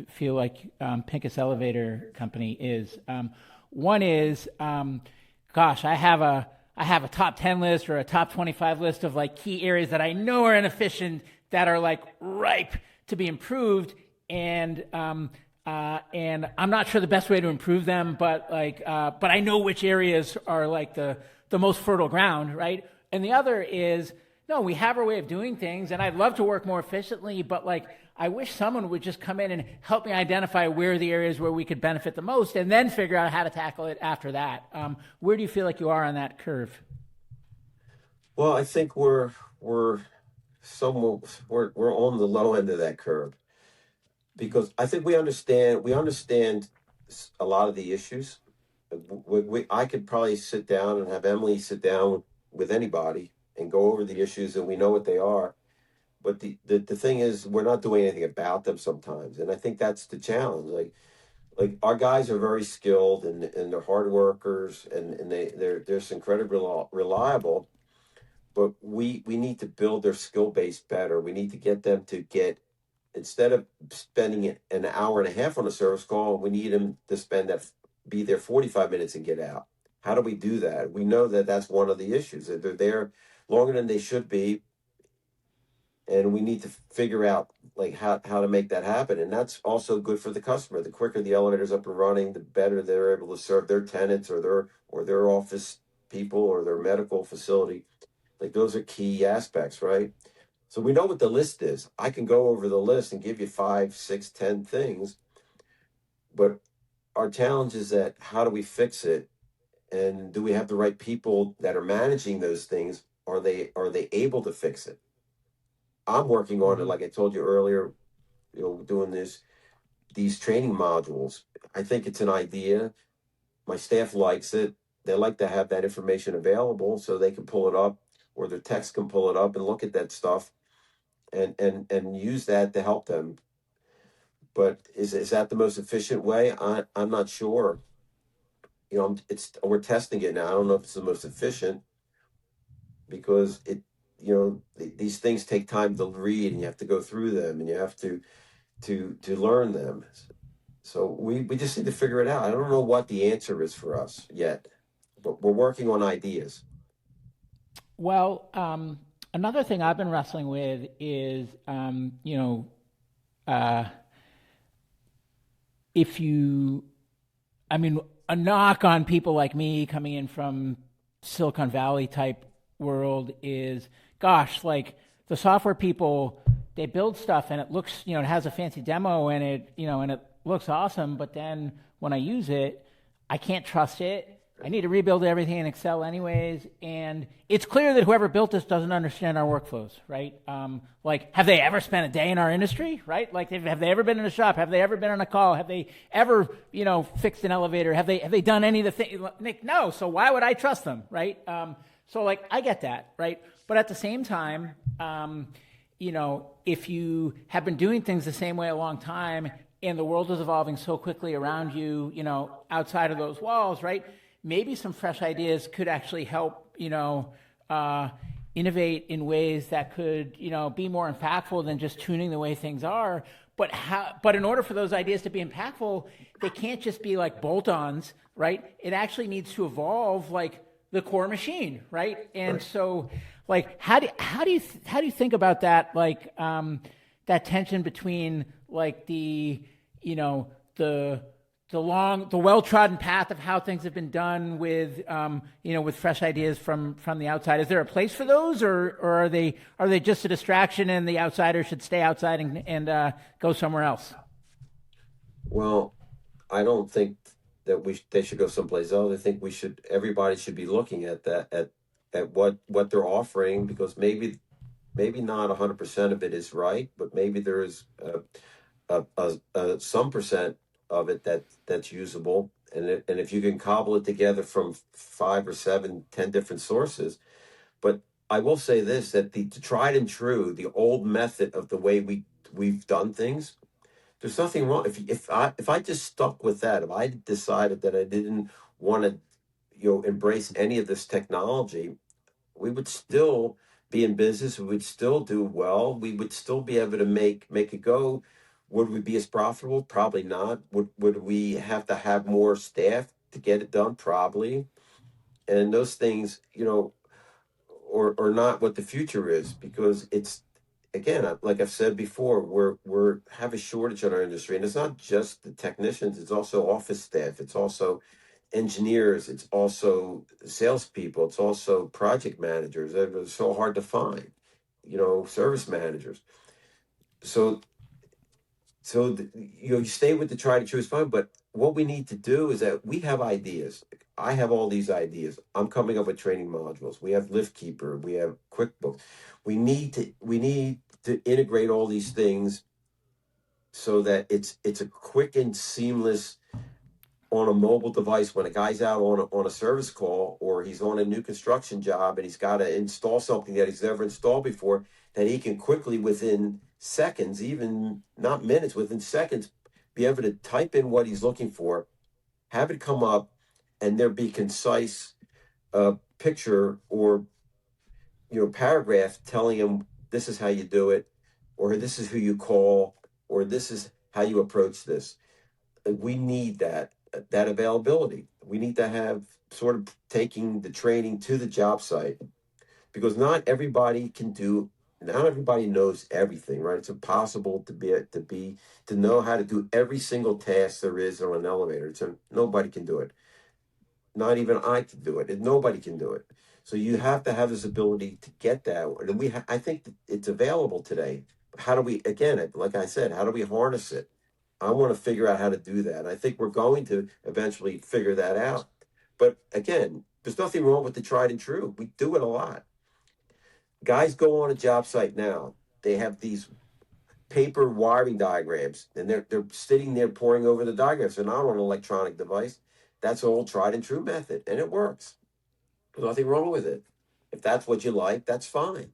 feel like Pincus Elevator Company is. One is, gosh, I have a top 10 list or a top 25 list of like key areas that I know are inefficient, that are like ripe to be improved, and I'm not sure the best way to improve them, but I know which areas are like the most fertile ground, right? And the other is, no, we have our way of doing things, and I'd love to work more efficiently, but like I wish someone would just come in and help me identify where the areas where we could benefit the most, and then figure out how to tackle it after that. Where do you feel like you are on that curve? Well, I think we're somewhat we're on the low end of that curve, because I think we understand a lot of the issues. I could probably sit down and have Emily sit down with anybody and go over the issues, and we know what they are. But the thing is, we're not doing anything about them sometimes, and I think that's the challenge. Like our guys are very skilled, and they're hard workers, and they're just incredibly reliable. But we need to build their skill base better. We need to get them to get, instead of spending an hour and a half on a service call, we need them to be there 45 minutes and get out. How do we do that? We know that that's one of the issues, that they're there longer than they should be, and we need to figure out like how to make that happen. And that's also good for the customer. The quicker the elevator's up and running, the better they're able to serve their tenants, or their office people, or their medical facility. Like those are key aspects, right? So we know what the list is. I can go over the list and give you 5, 6, 10 things, but our challenge is that, how do we fix it? And do we have the right people that are managing those things? Are they able to fix it? I'm working on it, Mm-hmm. like I told you earlier, doing this. these training modules. I think it's an idea. My staff likes it. They like to have that information available so they can pull it up, or their techs can pull it up and look at that stuff and use that to help them. But is that the most efficient way? I'm not sure. It's we're testing it now. I don't know if it's the most efficient because these things take time to read, and you have to go through them, and you have to learn them. So we just need to figure it out. I don't know what the answer is for us yet, but we're working on ideas. Well, another thing I've been wrestling with is, uh, if you, I mean, a knock on people like me coming in from Silicon Valley type world is, gosh, like the software people, they build stuff and it looks, it has a fancy demo and it looks awesome. But then when I use it, I can't trust it. I need to rebuild everything in Excel anyways. And it's clear that whoever built this doesn't understand our workflows, right? Like, have they ever spent a day in our industry, right? Like, have they ever been in a shop? Have they ever been on a call? Have they ever, fixed an elevator? Have they done any of the things? Nick, no. So why would I trust them, right? So like, I get that, right? But at the same time, if you have been doing things the same way a long time and the world is evolving so quickly around you, outside of those walls, right? Maybe some fresh ideas could actually help, innovate in ways that could, be more impactful than just tuning the way things are. But in order for those ideas to be impactful, they can't just be like bolt-ons, right? It actually needs to evolve like the core machine, right? And so, like, how do you think about that? Like, that tension between like the well-trodden path of how things have been done with with fresh ideas from the outside. Is there a place for those, or are they just a distraction and the outsider should stay outside and go somewhere else? Well, I don't think that they should go someplace else. I think everybody should be looking at that at what they're offering, because maybe not 100% of it is right, but maybe there is some percent of it that's usable, and if you can cobble it together from 5 or 7, 10 different sources. But I will say this, that the tried and true, the old method of the way we've done things, there's nothing wrong. If I just stuck with that, if I decided that I didn't want to embrace any of this technology, we would still be in business. We would still do well. We would still be able to make it go. Would we be as profitable? Probably not. Would we have to have more staff to get it done? Probably. And those things, or not what the future is, because it's, again, like I've said before, we're have a shortage in our industry, and it's not just the technicians. It's also office staff. It's also engineers. It's also salespeople. It's also project managers. They're so hard to find. Service managers. So you stay with the tried and true is fine, but what we need to do is that we have ideas. I have all these ideas. I'm coming up with training modules. We have Lift Keeper. We have QuickBooks. We need to integrate all these things so that it's a quick and seamless on a mobile device. When a guy's out on a service call, or he's on a new construction job and he's got to install something that he's never installed before, that he can quickly, within seconds, even not minutes, within seconds, be able to type in what he's looking for, have it come up, and there be concise picture or paragraph telling him this is how you do it, or this is who you call, or this is how you approach this. We need that availability. We need to have sort of taking the training to the job site, because not everybody knows everything, right? It's impossible to know how to do every single task there is on an elevator. Nobody can do it. Not even I can do it. And nobody can do it. So you have to have this ability to get that. And I think that it's available today. How do we, again, like I said, how do we harness it? I want to figure out how to do that. I think we're going to eventually figure that out. But again, there's nothing wrong with the tried and true. We do it a lot. Guys go on a job site now. They have these paper wiring diagrams, and they're sitting there poring over the diagrams. They're not on an electronic device. That's an old tried and true method, and it works. There's nothing wrong with it. If that's what you like, that's fine.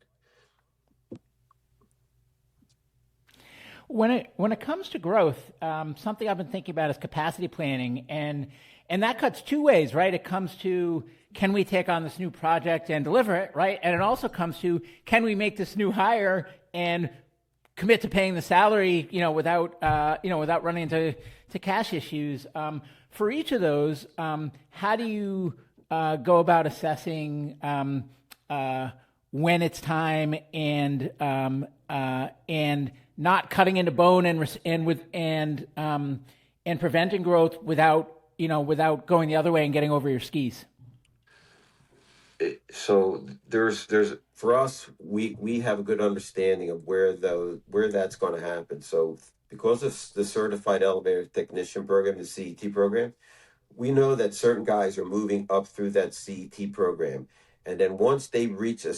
When it comes to growth, something I've been thinking about is capacity planning, and that cuts two ways, right? It comes to, can we take on this new project and deliver it, right? And it also comes to, can we make this new hire and commit to paying the salary, without running into cash issues. For each of those, how do you go about assessing when it's time and not cutting into bone and preventing growth without going the other way and getting over your skis? So there's for us, we have a good understanding of where that's going to happen. So because of the certified elevator technician program, the CET program, we know that certain guys are moving up through that CET program. And then once they reach the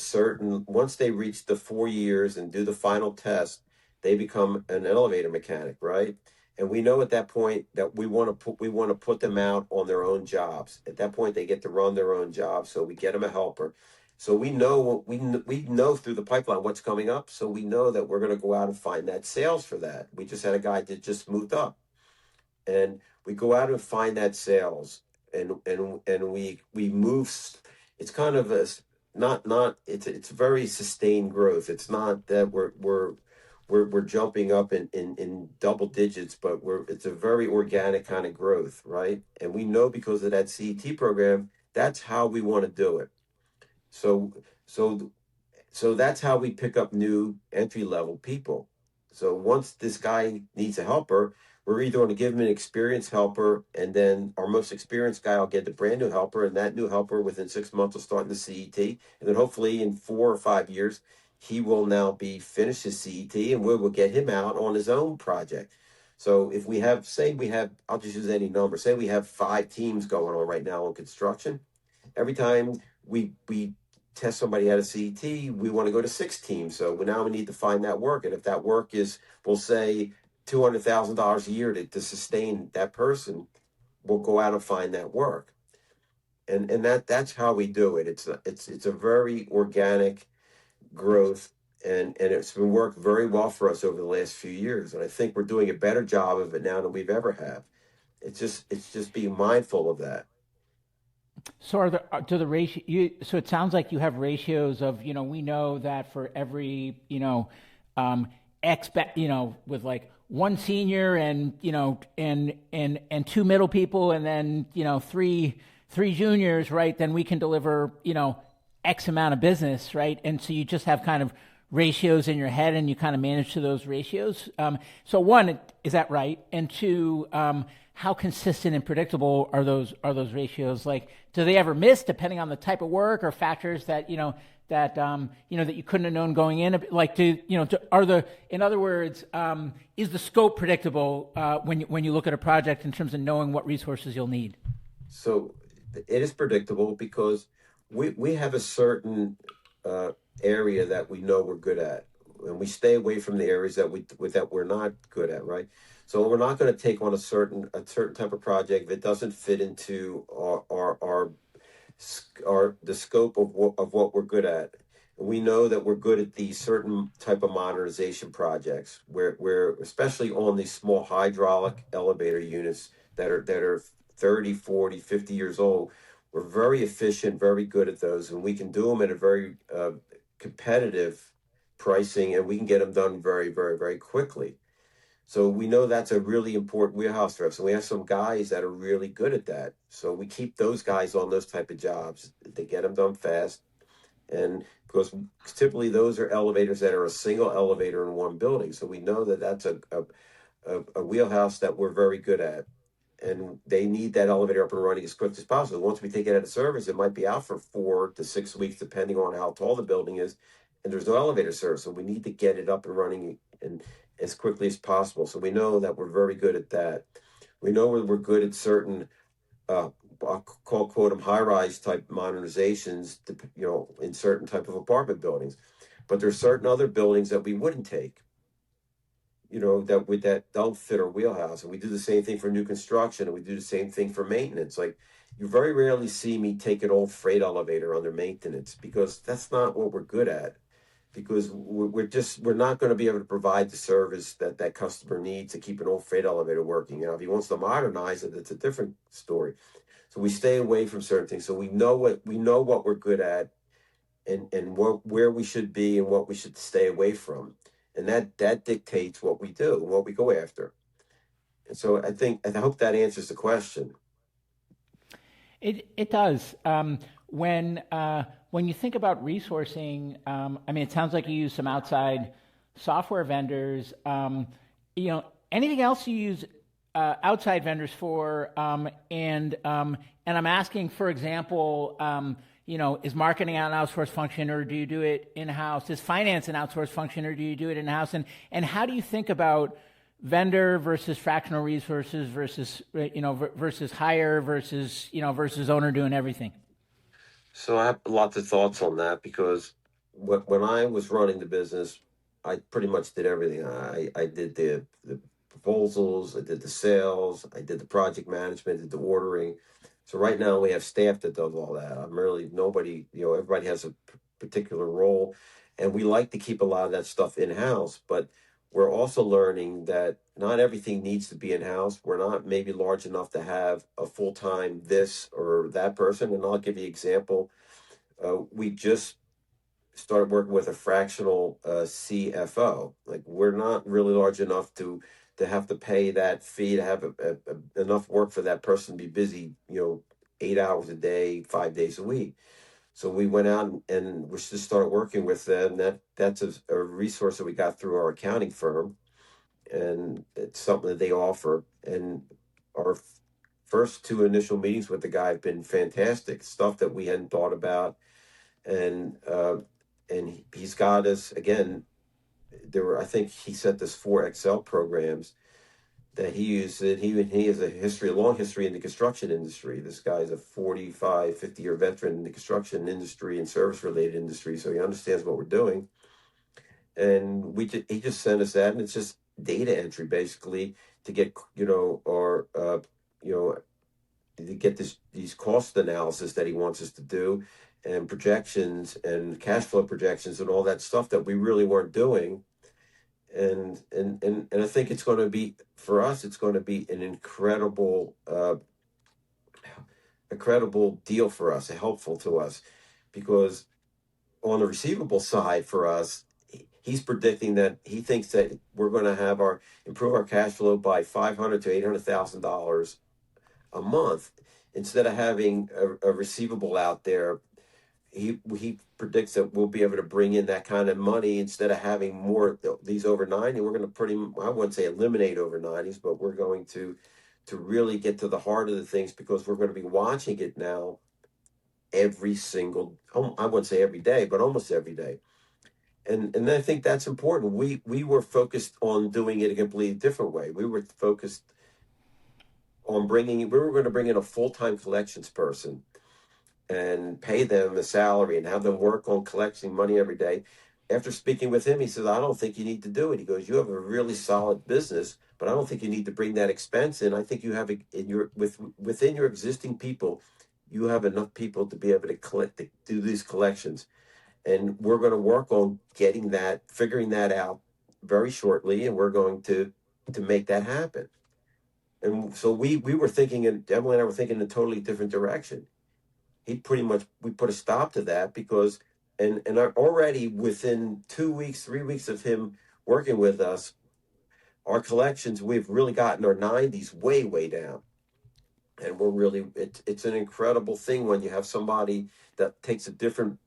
4 years and do the final test, they become an elevator mechanic, right? And we know at that point that we want to put them out on their own jobs. At that point, they get to run their own jobs. So we get them a helper. So we know we know through the pipeline what's coming up. So we know that we're going to go out and find that sales for that. We just had a guy that just moved up, and we go out and find that sales, and we move. It's kind of a not it's very sustained growth. It's not that we're jumping up in double digits, but it's a very organic kind of growth, right? And we know because of that CET program, that's how we want to do it. So so so that's how we pick up new entry level people. So once this guy needs a helper, we're either going to give him an experienced helper, and then our most experienced guy will get the brand new helper, and that new helper within 6 months will start in the CET, and then hopefully in 4 or 5 years he will now be finished his CET, and we will get him out on his own project. So if we have, I'll just use any number. Say we have 5 teams going on right now on construction. Every time we test somebody at a CET, we want to go to 6 teams. So now we need to find that work. And if that work is, we'll say, $200,000 a year to sustain that person, we'll go out and find that work. And that's how we do it. It's a very organic growth, and it's been worked very well for us over the last few years. And I think we're doing a better job of it now than we've ever have. It's just being mindful of that. So so it sounds like you have ratios of, we know that for every, with like one senior and, and 2 middle people, and then, three juniors, right? Then we can deliver, X amount of business, right? And so you just have kind of ratios in your head, and you kind of manage to those ratios. So one, is that right? And two, how consistent and predictable are those ratios? Like, do they ever miss depending on the type of work or factors that that you couldn't have known going in? Like, in other words, is the scope predictable when you look at a project in terms of knowing what resources you'll need? So it is predictable because we have a certain area that we know we're good at, and we stay away from the areas that we're not good at, right? So we're not going to take on a certain type of project that doesn't fit into the scope of what we're good at. We know that we're good at these certain type of modernization projects where especially on these small hydraulic elevator units that are 30, 40, 50 years old. We're very efficient, very good at those, and we can do them at a very competitive pricing, and we can get them done very, very, very quickly. So we know that's a really important wheelhouse for us, and we have some guys that are really good at that. So we keep those guys on those type of jobs. They get them done fast, and because typically those are elevators that are a single elevator in one building. So we know that that's a wheelhouse that we're very good at. And they need that elevator up and running as quick as possible. Once we take it out of service, it might be out for 4 to 6 weeks, depending on how tall the building is, and there's no elevator service. So we need to get it up and running and as quickly as possible. So we know that we're very good at that. We know we're good at certain, I'll quote them, high-rise type modernizations, in certain type of apartment buildings. But there's certain other buildings that we wouldn't take. that don't fit our wheelhouse. And we do the same thing for new construction, and we do the same thing for maintenance. Like, you very rarely see me take an old freight elevator under maintenance, because that's not what we're good at. Because we're not going to be able to provide the service that that customer needs to keep an old freight elevator working. If he wants to modernize it, it's a different story. So we stay away from certain things. So we know what we're good at, and where we should be and what we should stay away from, and that dictates what we do and what we go after. And so I hope that answers the question. It does. When you think about resourcing, I mean, it sounds like you use some outside software vendors. Anything else you use outside vendors for? And I'm asking, for example, is marketing an outsourced function, or do you do it in house? Is finance an outsourced function, or do you do it in house? And how do you think about vendor versus fractional resources versus hire versus owner doing everything? So I have lots of thoughts on that, because when I was running the business, I pretty much did everything. I did the proposals, I did the sales, I did the project management, did the ordering. So right now we have staff that does all that. I'm really nobody, everybody has a particular role, and we like to keep a lot of that stuff in house. But we're also learning that not everything needs to be in house. We're not maybe large enough to have a full time this or that person. And I'll give you an example. We just started working with a fractional CFO. Like, we're not really large enough to have to pay that fee to have enough work for that person to be busy, 8 hours a day, 5 days a week. So we went out and we just started working with them. That's a resource that we got through our accounting firm, and it's something that they offer. And our first two initial meetings with the guy have been fantastic, stuff that we hadn't thought about. And he's got us again. I think he sent us 4 Excel programs that he used. It he has a long history in the construction industry. This guy's a 45, 50-year veteran in the construction industry and service related industry, so he understands what we're doing. And he just sent us that, and it's just data entry basically to get or to get these cost analysis that he wants us to do, and projections and cash flow projections and all that stuff that we really weren't doing. And I think it's going to be, for us, it's going to be an incredible deal for us, helpful to us, because on the receivable side for us, he's predicting that he thinks that we're going to improve our cash flow by $500 to $800,000 a month, instead of having a receivable out there. He predicts that we'll be able to bring in that kind of money instead of having more these over 90. We're going to I wouldn't say eliminate over 90s, but we're going to really get to the heart of the things, because we're going to be watching it now every single, I wouldn't say every day, but almost every day. And I think that's important. We were focused on doing it a completely different way. We were focused on we were going to bring in a full-time collections person and pay them a salary and have them work on collecting money every day. After speaking with him, he says, I don't think you need to do it. He goes, you have a really solid business, but I don't think you need to bring that expense in. I think you have within your existing people, you have enough people to be able to do these collections. And we're going to work on figuring that out very shortly, and we're going to make that happen. And so we were thinking, and Emily and I were thinking in a totally different direction. We put a stop to that, because and already within 2 weeks, 3 weeks of him working with us, our collections, we've really gotten our 90s way down. And it's an incredible thing when you have somebody that takes a different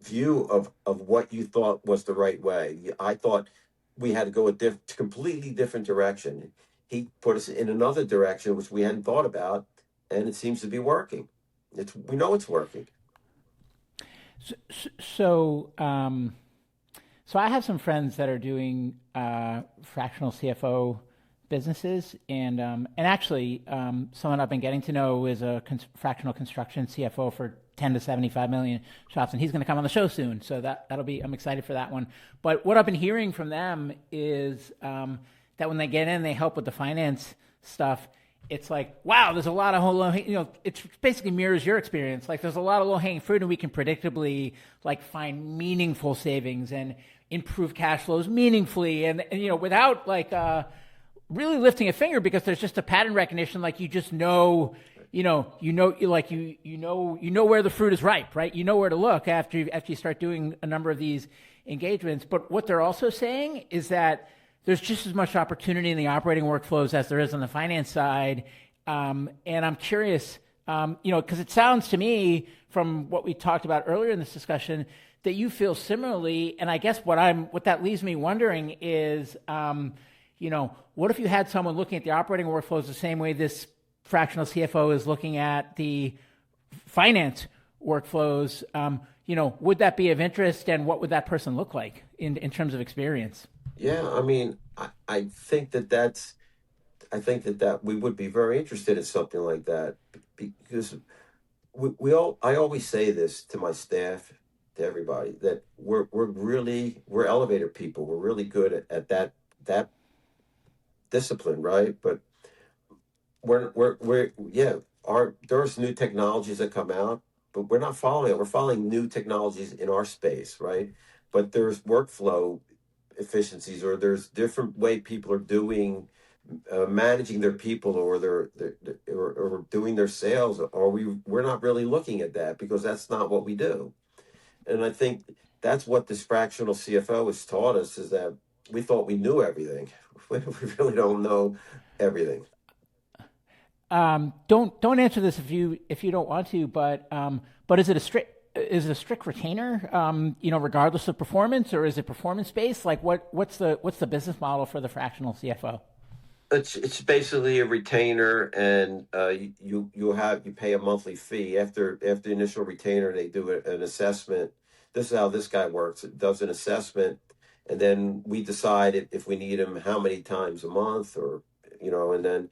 view of what you thought was the right way. I thought we had to go a completely different direction. He put us in another direction, which we hadn't thought about, and it seems to be working. We know it's working. So, so I have some friends that are doing fractional CFO businesses, and actually, someone I've been getting to know is a fractional construction CFO for 10 to 75 million shops, and he's going to come on the show soon. So that'll be, I'm excited for that one. But what I've been hearing from them is that when they get in, they help with the finance stuff. It's like, wow, there's a lot of low, it basically mirrors your experience. Like, there's a lot of low hanging fruit, and we can predictably like find meaningful savings and improve cash flows meaningfully, and without like really lifting a finger, because there's just a pattern recognition. Like, you just know, you know where the fruit is ripe, right? You know where to look after you start doing a number of these engagements. But what they're also saying is that there's just as much opportunity in the operating workflows as there is on the finance side. And I'm curious, because it sounds to me from what we talked about earlier in this discussion that you feel similarly. And I guess what that leaves me wondering is, what if you had someone looking at the operating workflows the same way this fractional CFO is looking at the finance workflows? Would that be of interest, and what would that person look like in terms of experience? Yeah, I mean, I think that we would be very interested in something like that, because I always say this to my staff, to everybody, that we're elevator people. We're really good at that discipline, right? But we're yeah, there's new technologies that come out, but we're not following it. We're following new technologies in our space, right? But there's workflow efficiencies, or there's different way people are doing managing their people, or or doing their sales, or we're not really looking at that, because that's not what we do. And I think that's what this fractional CFO has taught us, is that we thought we knew everything. We really don't know everything. Don't answer this if you don't want to, but is it a strict retainer, regardless of performance, or is it performance based? Like, what's the business model for the fractional CFO? It's basically a retainer, and you pay a monthly fee after the initial retainer. They do an assessment. This is how this guy works. It does an assessment, and then we decide if we need him how many times a month, or and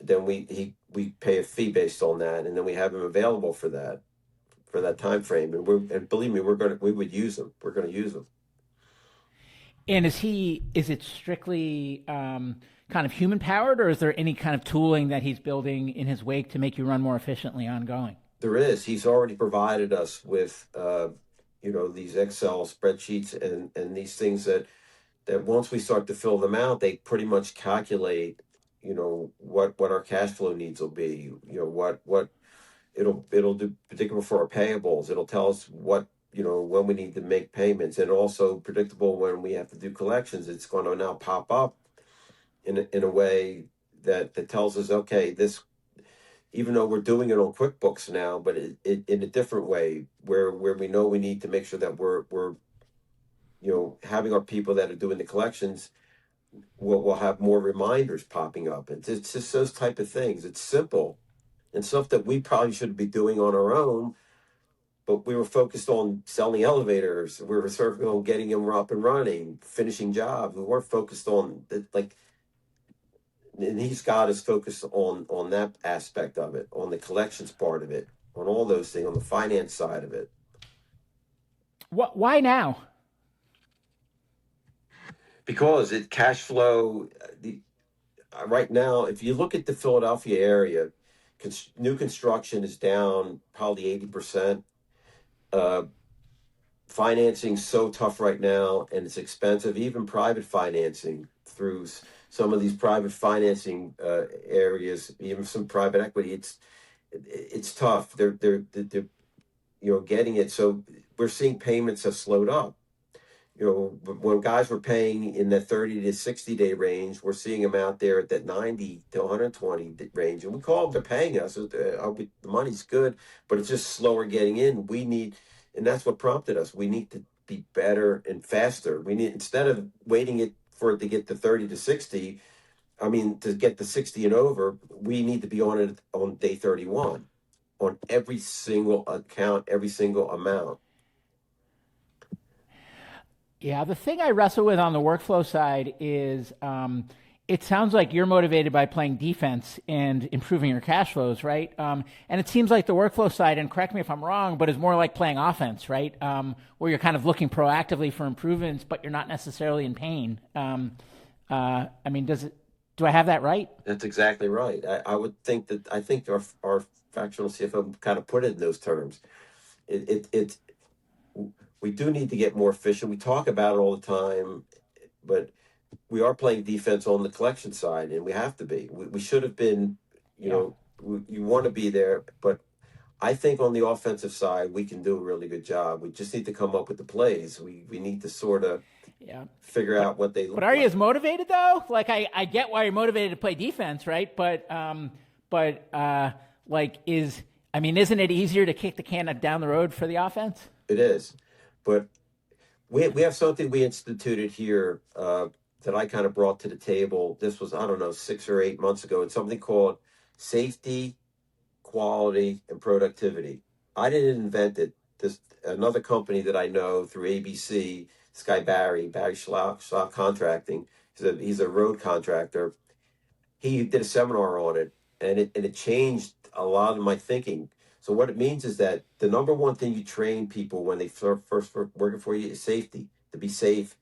then we pay a fee based on that, and then we have him available for that time frame. And believe me, we would use them. We're going to use them. And is it strictly kind of human powered, or is there any kind of tooling that he's building in his wake to make you run more efficiently ongoing? There is. He's already provided us with these Excel spreadsheets, and these things that once we start to fill them out, they pretty much calculate what our cash flow needs will be, what it'll do predictable for our payables. It'll tell us what when we need to make payments, and also predictable when we have to do collections. It's going to now pop up in a way that tells us, okay, this, even though we're doing it on QuickBooks now, but it in a different way, where we know we need to make sure that we're having our people that are doing the collections will have more reminders popping up. It's just those type of things. It's simple and stuff that we probably should be doing on our own, but we were focused on selling elevators. We were focused on getting them up and running, finishing jobs. We weren't focused on and he's got us focused on that aspect of it, on the collections part of it, on all those things, on the finance side of it. Why now? Because it cash flow. Right now, if you look at the Philadelphia area, new construction is down probably 80%. Financing's so tough right now, and it's expensive. Even private financing through some of these private financing areas, even some private equity, it's tough. They're getting it. So we're seeing payments have slowed up. When guys were paying in the 30 to 60 day range, we're seeing them out there at that 90 to 120 range. And we call them, they're paying us. The money's good, but it's just slower getting in. And that's what prompted us. We need to be better and faster. Instead of waiting for it to get to 30 to 60, to get to 60 and over, we need to be on it on day 31 on every single account, every single amount. Yeah, the thing I wrestle with on the workflow side is it sounds like you're motivated by playing defense and improving your cash flows, right? And it seems like the workflow side, and correct me if I'm wrong, but is more like playing offense, right? Where you're kind of looking proactively for improvements, but you're not necessarily in pain. I mean, do I have that right? That's exactly right. I would think that I think our fractional CFO kind of put it in those terms. It we do need to get more efficient. We talk about it all the time, but we are playing defense on the collection side, and we have to be. We should have been, Yeah. you want to be there, but I think on the offensive side, we can do a really good job. We just need to come up with the plays. We need to sort of Yeah. figure out what they But look are you like. as motivated though? Like I get why you're motivated to play defense, right? But like isn't it easier to kick the can down the road for the offense? It is, but we have something we instituted here that I kind of brought to the table. This was, I don't know, 6 or 8 months ago. It's something called safety, quality, and productivity. I didn't invent it. This another company that I know through ABC, this guy Barry Schlock Contracting. He's a road contractor. He did a seminar on it, and it changed a lot of my thinking. So what it means is that the number one thing you train people when they first working for you is safety, to be safe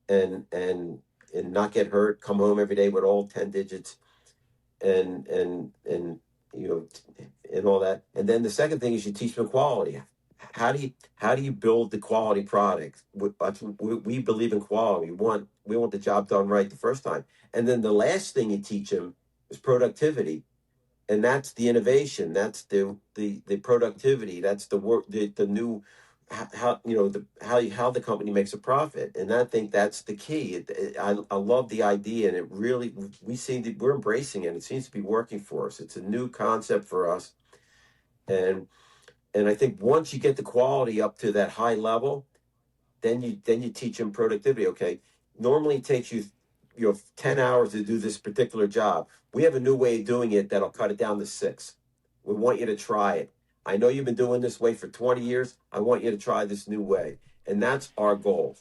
and not get hurt, come home every day with all 10 digits and you know and all that. And then the second thing is you teach them quality. How do you build the quality product? We believe in quality. We want the job done right the first time. And then the last thing you teach them is productivity, and that's the innovation. That's the productivity. That's the work. The new how how the company makes a profit. And I think that's the key. I love the idea, and it really we seem to we're embracing it. It seems to be working for us. It's a new concept for us, and I think once you get the quality up to that high level, then you teach them productivity. Okay, normally it takes you 10 hours to do this particular job. We have a new way of doing it that'll cut it down to 6. We want you to try it. I know you've been doing this way for 20 years. I want you to try this new way. And that's our goal.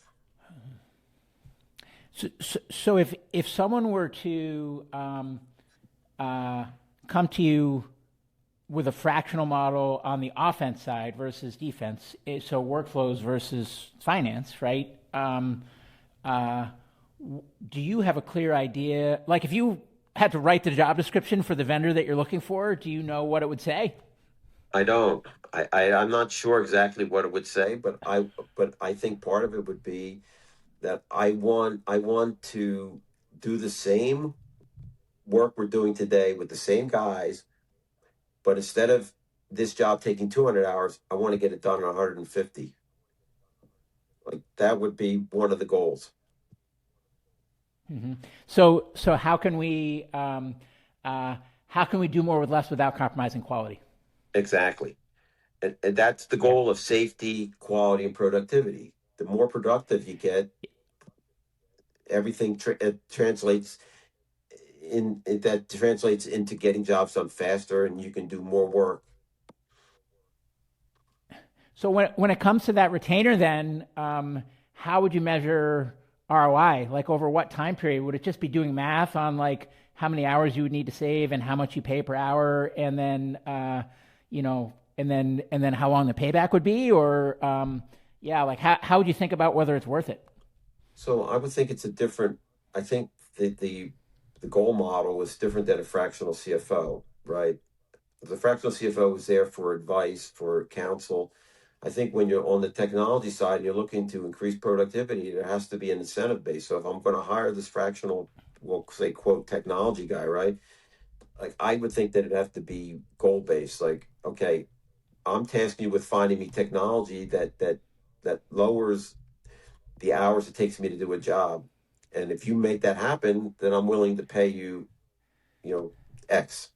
So if someone were to come to you with a fractional model on the offense side versus defense, so workflows versus finance, right? Do you have a clear idea? Like if you had to write the job description for the vendor that you're looking for, do you know what it would say? I don't. I'm not sure exactly what it would say, but I think part of it would be that I want to do the same work we're doing today with the same guys, but instead of this job taking 200 hours, I want to get it done in 150. Like that would be one of the goals. Hmm. So how can we do more with less without compromising quality? Exactly. And that's the Yeah. goal of safety, quality, and productivity. The more productive you get, everything translates that translates into getting jobs done faster, and you can do more work. So when it comes to that retainer, then how would you measure ROI? Like over what time period? Would it just be doing math on like how many hours you would need to save and how much you pay per hour, and then and then how long the payback would be, or yeah, like how would you think about whether it's worth it? So I would think it's a different. I think the goal model is different than a fractional CFO, right? The fractional CFO is there for advice, for counsel. I think when you're on the technology side and you're looking to increase productivity, there has to be an incentive base. So if I'm going to hire this fractional, we'll say, quote, technology guy, right? Like I would think that it'd have to be goal based. Like, okay, I'm tasking you with finding me technology that lowers the hours it takes me to do a job. And if you make that happen, then I'm willing to pay you, you know, X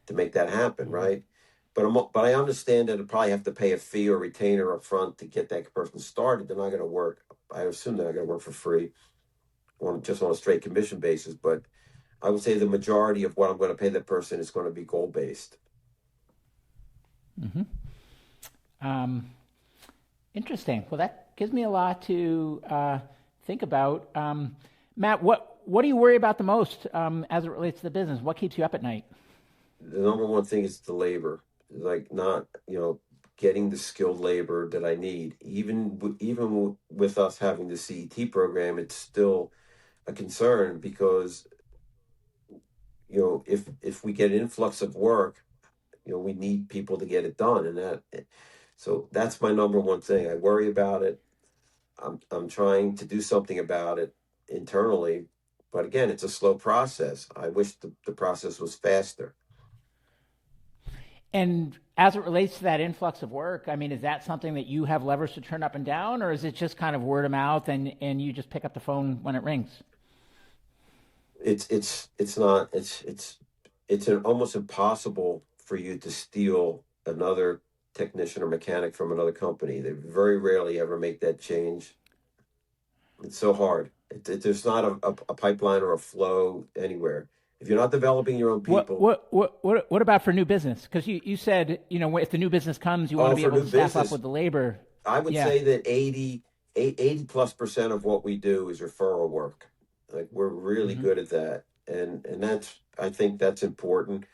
to make that happen, Mm-hmm. right? But I understand that I probably have to pay a fee or retainer up front to get that person started. They're not going to work. I assume they're not going to work for free, just on a straight commission basis. But I would say the majority of what I'm going to pay that person is going to be goal based. Mm-hmm. Um, Interesting. Well, that gives me a lot to think about. Matt, what do you worry about the most as it relates to the business? What keeps you up at night? The number one thing is the labor, like not, getting the skilled labor that I need. Even with us having the CET program, it's still a concern because if we get an influx of work, we need people to get it done, and so that's my number one thing. I worry about it. I'm trying to do something about it internally, but again, it's a slow process. I wish the process was faster. And as it relates to that influx of work, I mean, is that something that you have levers to turn up and down, or is it just kind of word of mouth and you just pick up the phone when it rings? It's not it's almost impossible for you to steal another technician or mechanic from another company. They very rarely ever make that change. It's so hard. There's not a pipeline or a flow anywhere. If you're not developing your own What people. what what what about for new business? Because you said if the new business comes, you want to Oh, be for able new to staff up business, with the labor. I would Yeah. say that 80+% of what we do is referral work. Like we're really Hmm. good at that. And that's, I think that's important.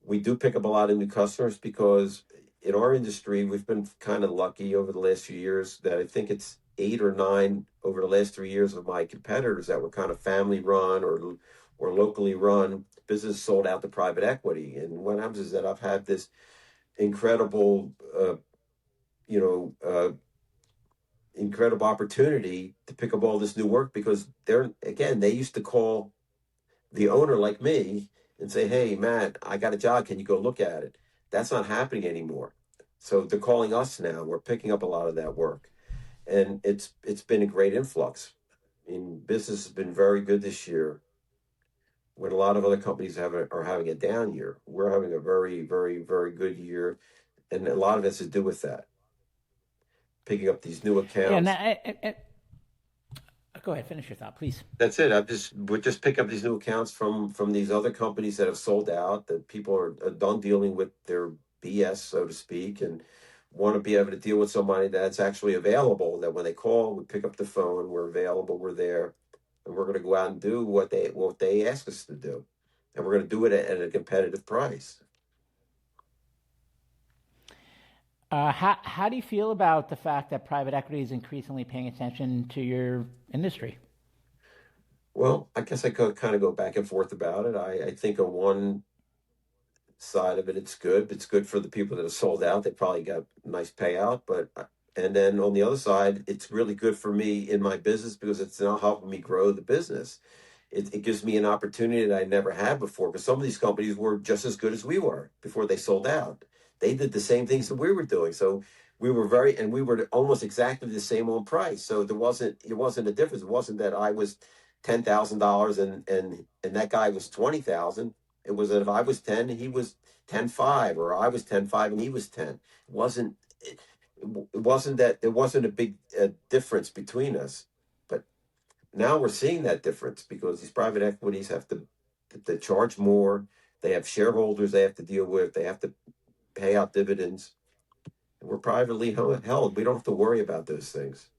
We do pick up a lot of new customers because in our industry, we've been kind of lucky over the last few years that I think it's 8 or 9 over the last 3 years of my competitors that were kind of family run or locally run business sold out to private equity. And what happens is that I've had this incredible, you know, uh, incredible opportunity to pick up all this new work because they used to call the owner like me and say, "Hey, Matt, I got a job. Can you go look at it?" That's not happening anymore. So they're calling us now. We're picking up a lot of that work, and it's been a great influx. I mean, business has been very good this year. When a lot of other companies are having a down year, we're having a very, very, very good year, and a lot of it has to do with that. Picking up these new Yeah. accounts. Go ahead, finish your thought, please. That's it. We're just picking up these new accounts from these other companies that have sold out, that people are done dealing with their BS, so to speak, and want to be able to deal with somebody that's actually available. That when they call, we pick up the phone, we're available, we're there, and we're going to go out and do what they ask us to do, and we're going to do it at a competitive price. How do you feel about the fact that private equity is increasingly paying attention to your industry? Well, I guess I could kind of go back and forth about it. I think on one side of it, it's good. It's good for the people that have sold out. They probably got a nice payout, but and then on the other side, it's really good for me in my business because it's now helping me grow the business. It gives me an opportunity that I never had before because some of these companies were just as good as we were before they sold out. They did the same things that we were doing. So we were almost exactly the same on price. So it wasn't a difference. It wasn't that I was $10,000 and that guy was 20,000. It was that if I was 10, he was 10.5, or I was 10.5 and he was 10. It wasn't that there wasn't a big difference between us. But now we're seeing that difference because these private equities have to charge more. They have shareholders they have to deal with. They have to pay out dividends. And we're privately held. We don't have to worry about those things.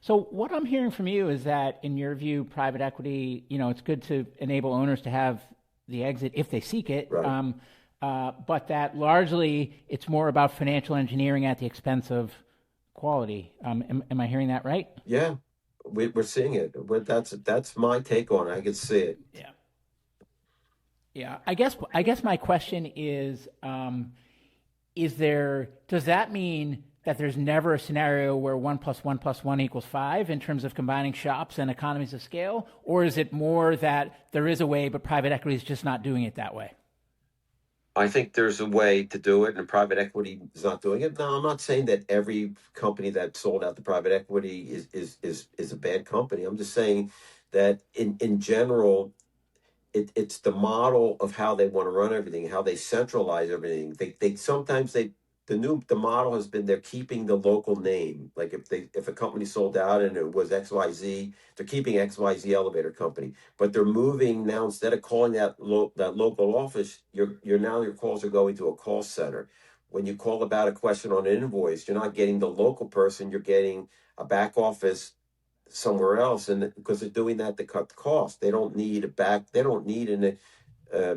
So what I'm hearing from you is that, in your view, private equity, it's good to enable owners to have the exit if they seek it, Right. but that largely it's more about financial engineering at the expense of quality. Am I hearing that right? Yeah, we're seeing it. That's my take on it. I can see it. Yeah. Yeah. I guess my question is there, does that mean that there's never a scenario where 1+1+1 = 5 in terms of combining shops and economies of scale? Or is it more that there is a way, but private equity is just not doing it that way? I think there's a way to do it, and private equity is not doing it. Now, I'm not saying that every company that sold out to private equity is a bad company. I'm just saying that in general, it's the model of how they want to run everything, how they centralize everything. They sometimes the model has been they're keeping the local name. Like if a company sold out and it was XYZ, they're keeping XYZ Elevator Company, but they're moving now. Instead of calling that local office, your calls are going to a call center. When you call about a question on an invoice, you're not getting the local person. You're getting a back office somewhere else, and because they're doing that to cut the cost. They don't need a back. They don't need an uh,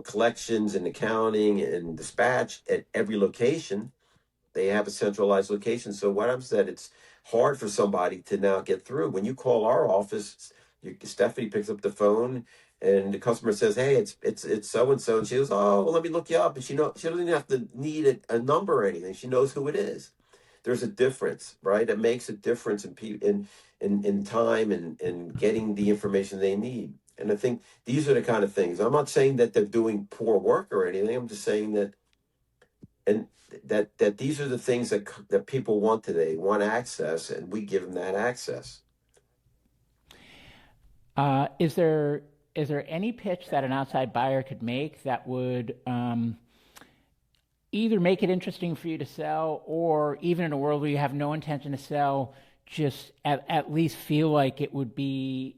collections and accounting and dispatch at every location. They have a centralized location. So what I'm saying, it's hard for somebody to now get through. When you call our office, Stephanie picks up the phone and the customer says, "Hey, it's so and so," and she goes, "Oh, well, let me look you up." And she doesn't even have to need a number or anything. She knows who it is. There's a difference, right? It makes a difference in time and getting the information they need. And I think these are the kind of things. I'm not saying that they're doing poor work or anything. I'm just saying that and that these are the things that people want today, want access, and we give them that access. Is there any pitch that an outside buyer could make that would either make it interesting for you to sell, or even in a world where you have no intention to sell, just at least feel like it would be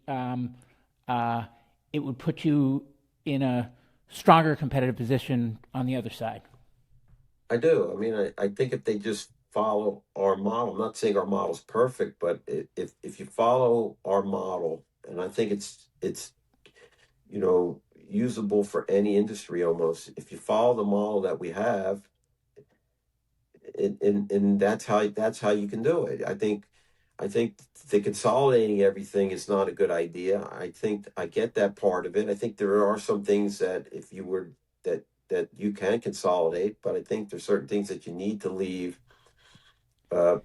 it would put you in a stronger competitive position on the other side? I do. I mean, I think if they just follow our model, I'm not saying our model's perfect, but if you follow our model, and I think it's usable for any industry almost. If you follow the model that we have, and that's how you can do it. I think the consolidating everything is not a good idea. I think I get that part of it. I think there are some things that if you were that you can consolidate, but I think there's certain things that you need to leave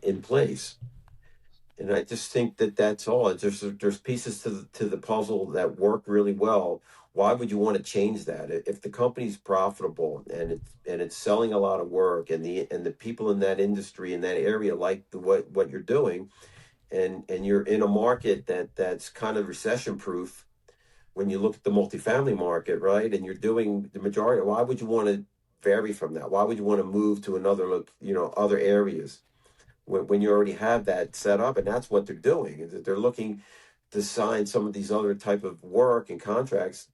in place. And I just think that that's all. There's pieces to the puzzle that work really well. Why would you want to change that? If the company's profitable and it's selling a lot of work, and the people in that industry in that area like what you're doing, and you're in a market that's kind of recession proof. When you look at the multifamily market, right, and you're doing the majority, why would you want to vary from that? Why would you want to move to another other areas when you already have that set up? And that's what they're doing, is that they're looking to sign some of these other type of work and contracts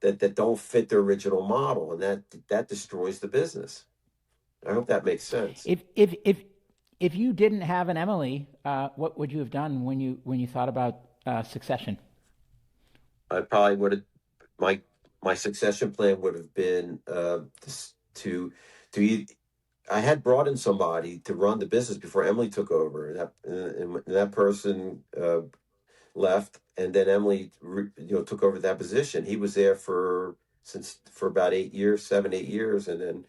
that don't fit their original model, and that destroys the business. I hope that makes sense. If you didn't have an Emily, what would you have done when you thought about succession? I probably would have my my succession plan would have been to I had brought in somebody to run the business before Emily took over. And that person left, and then Emily, took over that position. He was there for about 8 years, 7, 8 years, and then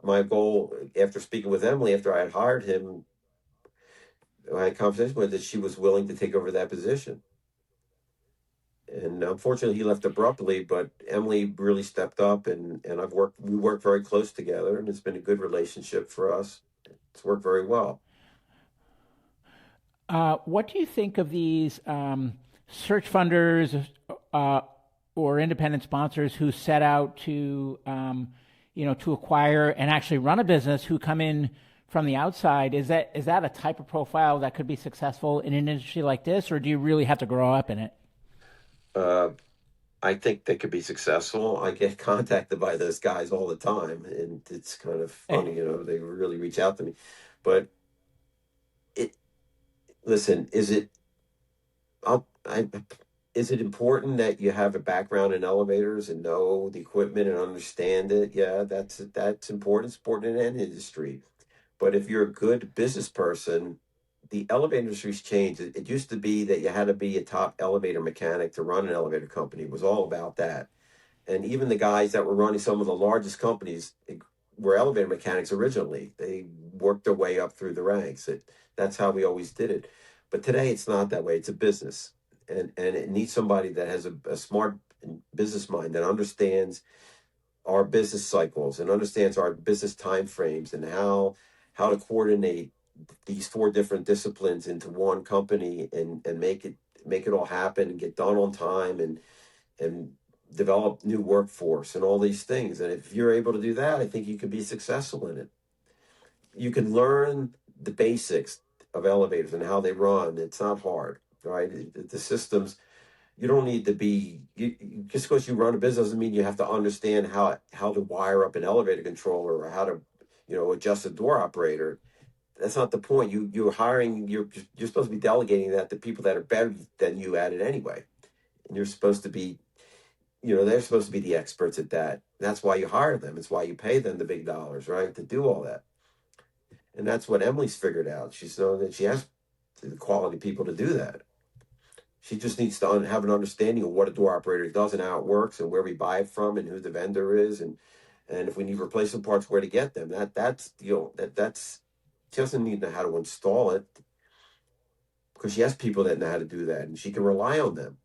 my goal after speaking with Emily, after I had hired him, I had a conversation with her that she was willing to take over that position. And unfortunately, he left abruptly. But Emily really stepped up, and we worked very close together, and it's been a good relationship for us. It's worked very well. What do you think of these search funders uh, or independent sponsors who set out to, to acquire and actually run a business, who come in from the outside? Is that a type of profile that could be successful in an industry like this, or do you really have to grow up in it? Uh, I think they could be successful. I get contacted by those guys all the time, and it's kind of funny. They really reach out to me. But it, listen, I, is it important that you have a background in elevators and know the equipment and understand it? Yeah, that's important. It's important in any industry. But if you're a good business person, the elevator industry's changed. It used to be that you had to be a top elevator mechanic to run an elevator company. It was all about that. And even the guys that were running some of the largest companies were elevator mechanics originally. They worked their way up through the ranks. That's how we always did it. But today it's not that way. It's a business, and it needs somebody that has a smart business mind, that understands our business cycles and understands our business time frames, and how to coordinate these four different disciplines into one company, and make it all happen and get done on time, and develop new workforce and all these things. And if you're able to do that, I think you can be successful in it. You can learn the basics of elevators and how they run. It's not hard, right? The systems, you don't need to be just because you run a business doesn't mean you have to understand how to wire up an elevator controller, or how to adjust a door operator. that's not the point. You're hiring. You're supposed to be delegating that to people that are better than you at it anyway. And you're supposed to be, they're supposed to be the experts at that. That's why you hire them. It's why you pay them the big dollars, right, to do all that. And that's what Emily's figured out. She's known that she has the quality people to do that. She just needs to have an understanding of what a door operator does and how it works and where we buy it from and who the vendor is and if we need replacement parts, where to get them. That's she doesn't need to know how to install it because she has people that know how to do that and she can rely on them.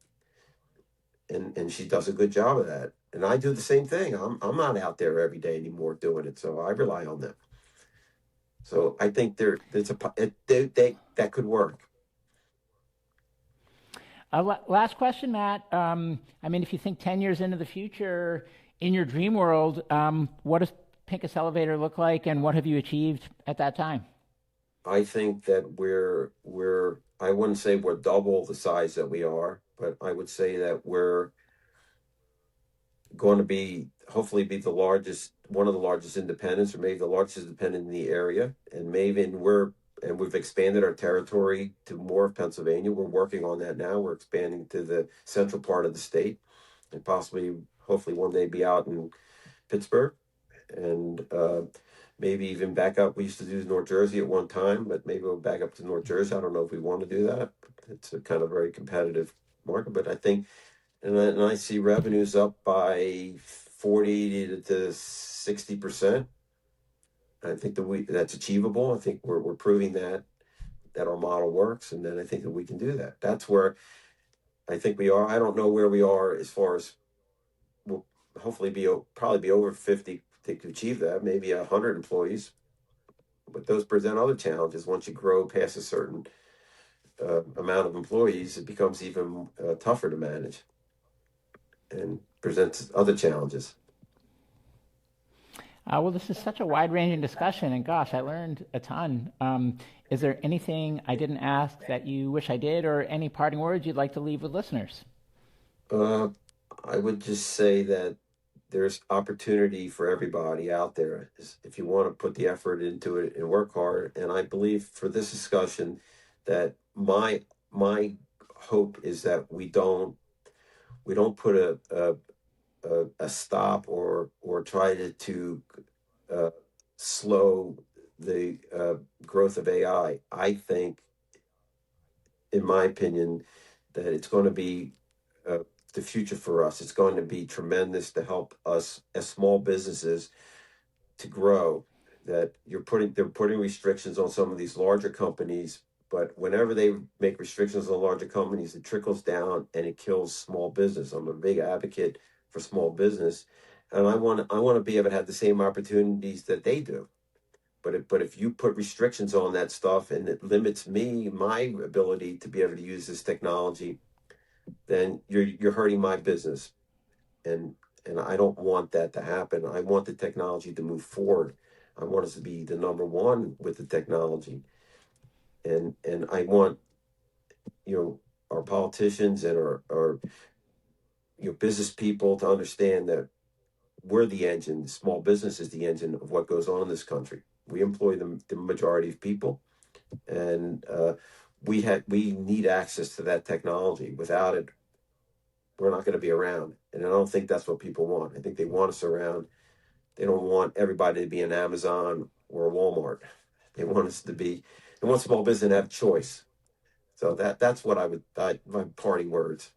And she does a good job of that. And I do the same thing. I'm not out there every day anymore doing it, so I rely on them. So I think that could work. Last question, Matt. If you think 10 years into the future, in your dream world, what does Pincus Elevator look like, and what have you achieved at that time? I think that I wouldn't say we're double the size that we are, but I would say that we're going to hopefully be one of the largest independents, or maybe the largest independent in the area. And we've expanded our territory to more of Pennsylvania. We're working on that now. We're expanding to the central part of the state and hopefully one day be out in Pittsburgh and maybe even back up. We used to do North Jersey at one time, but maybe we'll back up to North Jersey. I don't know if we want to do that. It's a kind of very competitive market, but I think, and I see revenues up by 40 to 60%. I think that's achievable. I think we're proving that our model works, and then I think that we can do that. That's where I think we are. I don't know where we are as far as we'll hopefully probably be over 50 to achieve that, maybe 100 employees. But those present other challenges. Once you grow past a certain amount of employees, it becomes even tougher to manage and presents other challenges. Well, this is such a wide-ranging discussion, and gosh, I learned a ton. Is there anything I didn't ask that you wish I did, or any parting words you'd like to leave with listeners? I would just say that there's opportunity for everybody out there if you want to put the effort into it and work hard. And I believe for this discussion that my hope is that we don't put a stop or try to slow the growth of AI. I think, in my opinion, that it's going to be the future for us. It's going to be tremendous to help us as small businesses to grow. That they're putting restrictions on some of these larger companies, but whenever they make restrictions on larger companies, it trickles down and it kills small business. I'm a big advocate for small business, and I want to be able to have the same opportunities that they do. But if you put restrictions on that stuff and it limits my ability to be able to use this technology, then you're hurting my business, and I don't want that to happen. I want the technology to move forward. I want us to be the number one with the technology, and I want our politicians and our business people to understand that we're the engine. Small business is the engine of what goes on in this country. We employ the majority of people, and we need access to that technology. Without it, we're not going to be around. And I don't think that's what people want. I think they want us around. They don't want everybody to be an Amazon or a Walmart. They want small business to have choice. So that's what my parting words.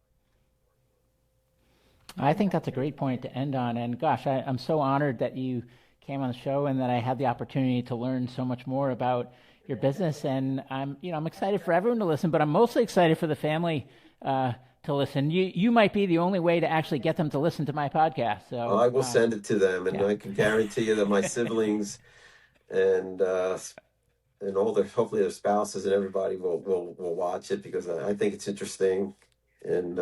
I think that's a great point to end on. And gosh, I'm so honored that you came on the show and that I had the opportunity to learn so much more about your business. And I'm excited for everyone to listen, but I'm mostly excited for the family to listen. You might be the only way to actually get them to listen to my podcast. So I will send it to them, and I can guarantee you that my siblings and hopefully their spouses and everybody will watch it, because I think it's interesting, and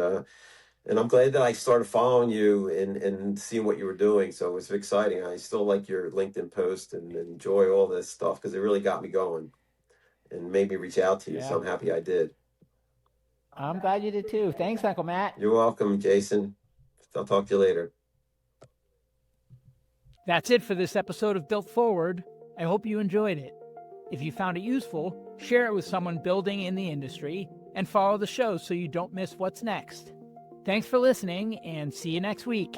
I'm glad that I started following you and seeing what you were doing. So it was exciting. I still like your LinkedIn post and enjoy all this stuff because it really got me going and made me reach out to you. Yeah. So I'm happy I did. I'm glad you did too. Thanks, Uncle Matt. You're welcome, Jason. I'll talk to you later. That's it for this episode of Built Forward. I hope you enjoyed it. If you found it useful, share it with someone building in the industry, and follow the show so you don't miss what's next. Thanks for listening, and see you next week.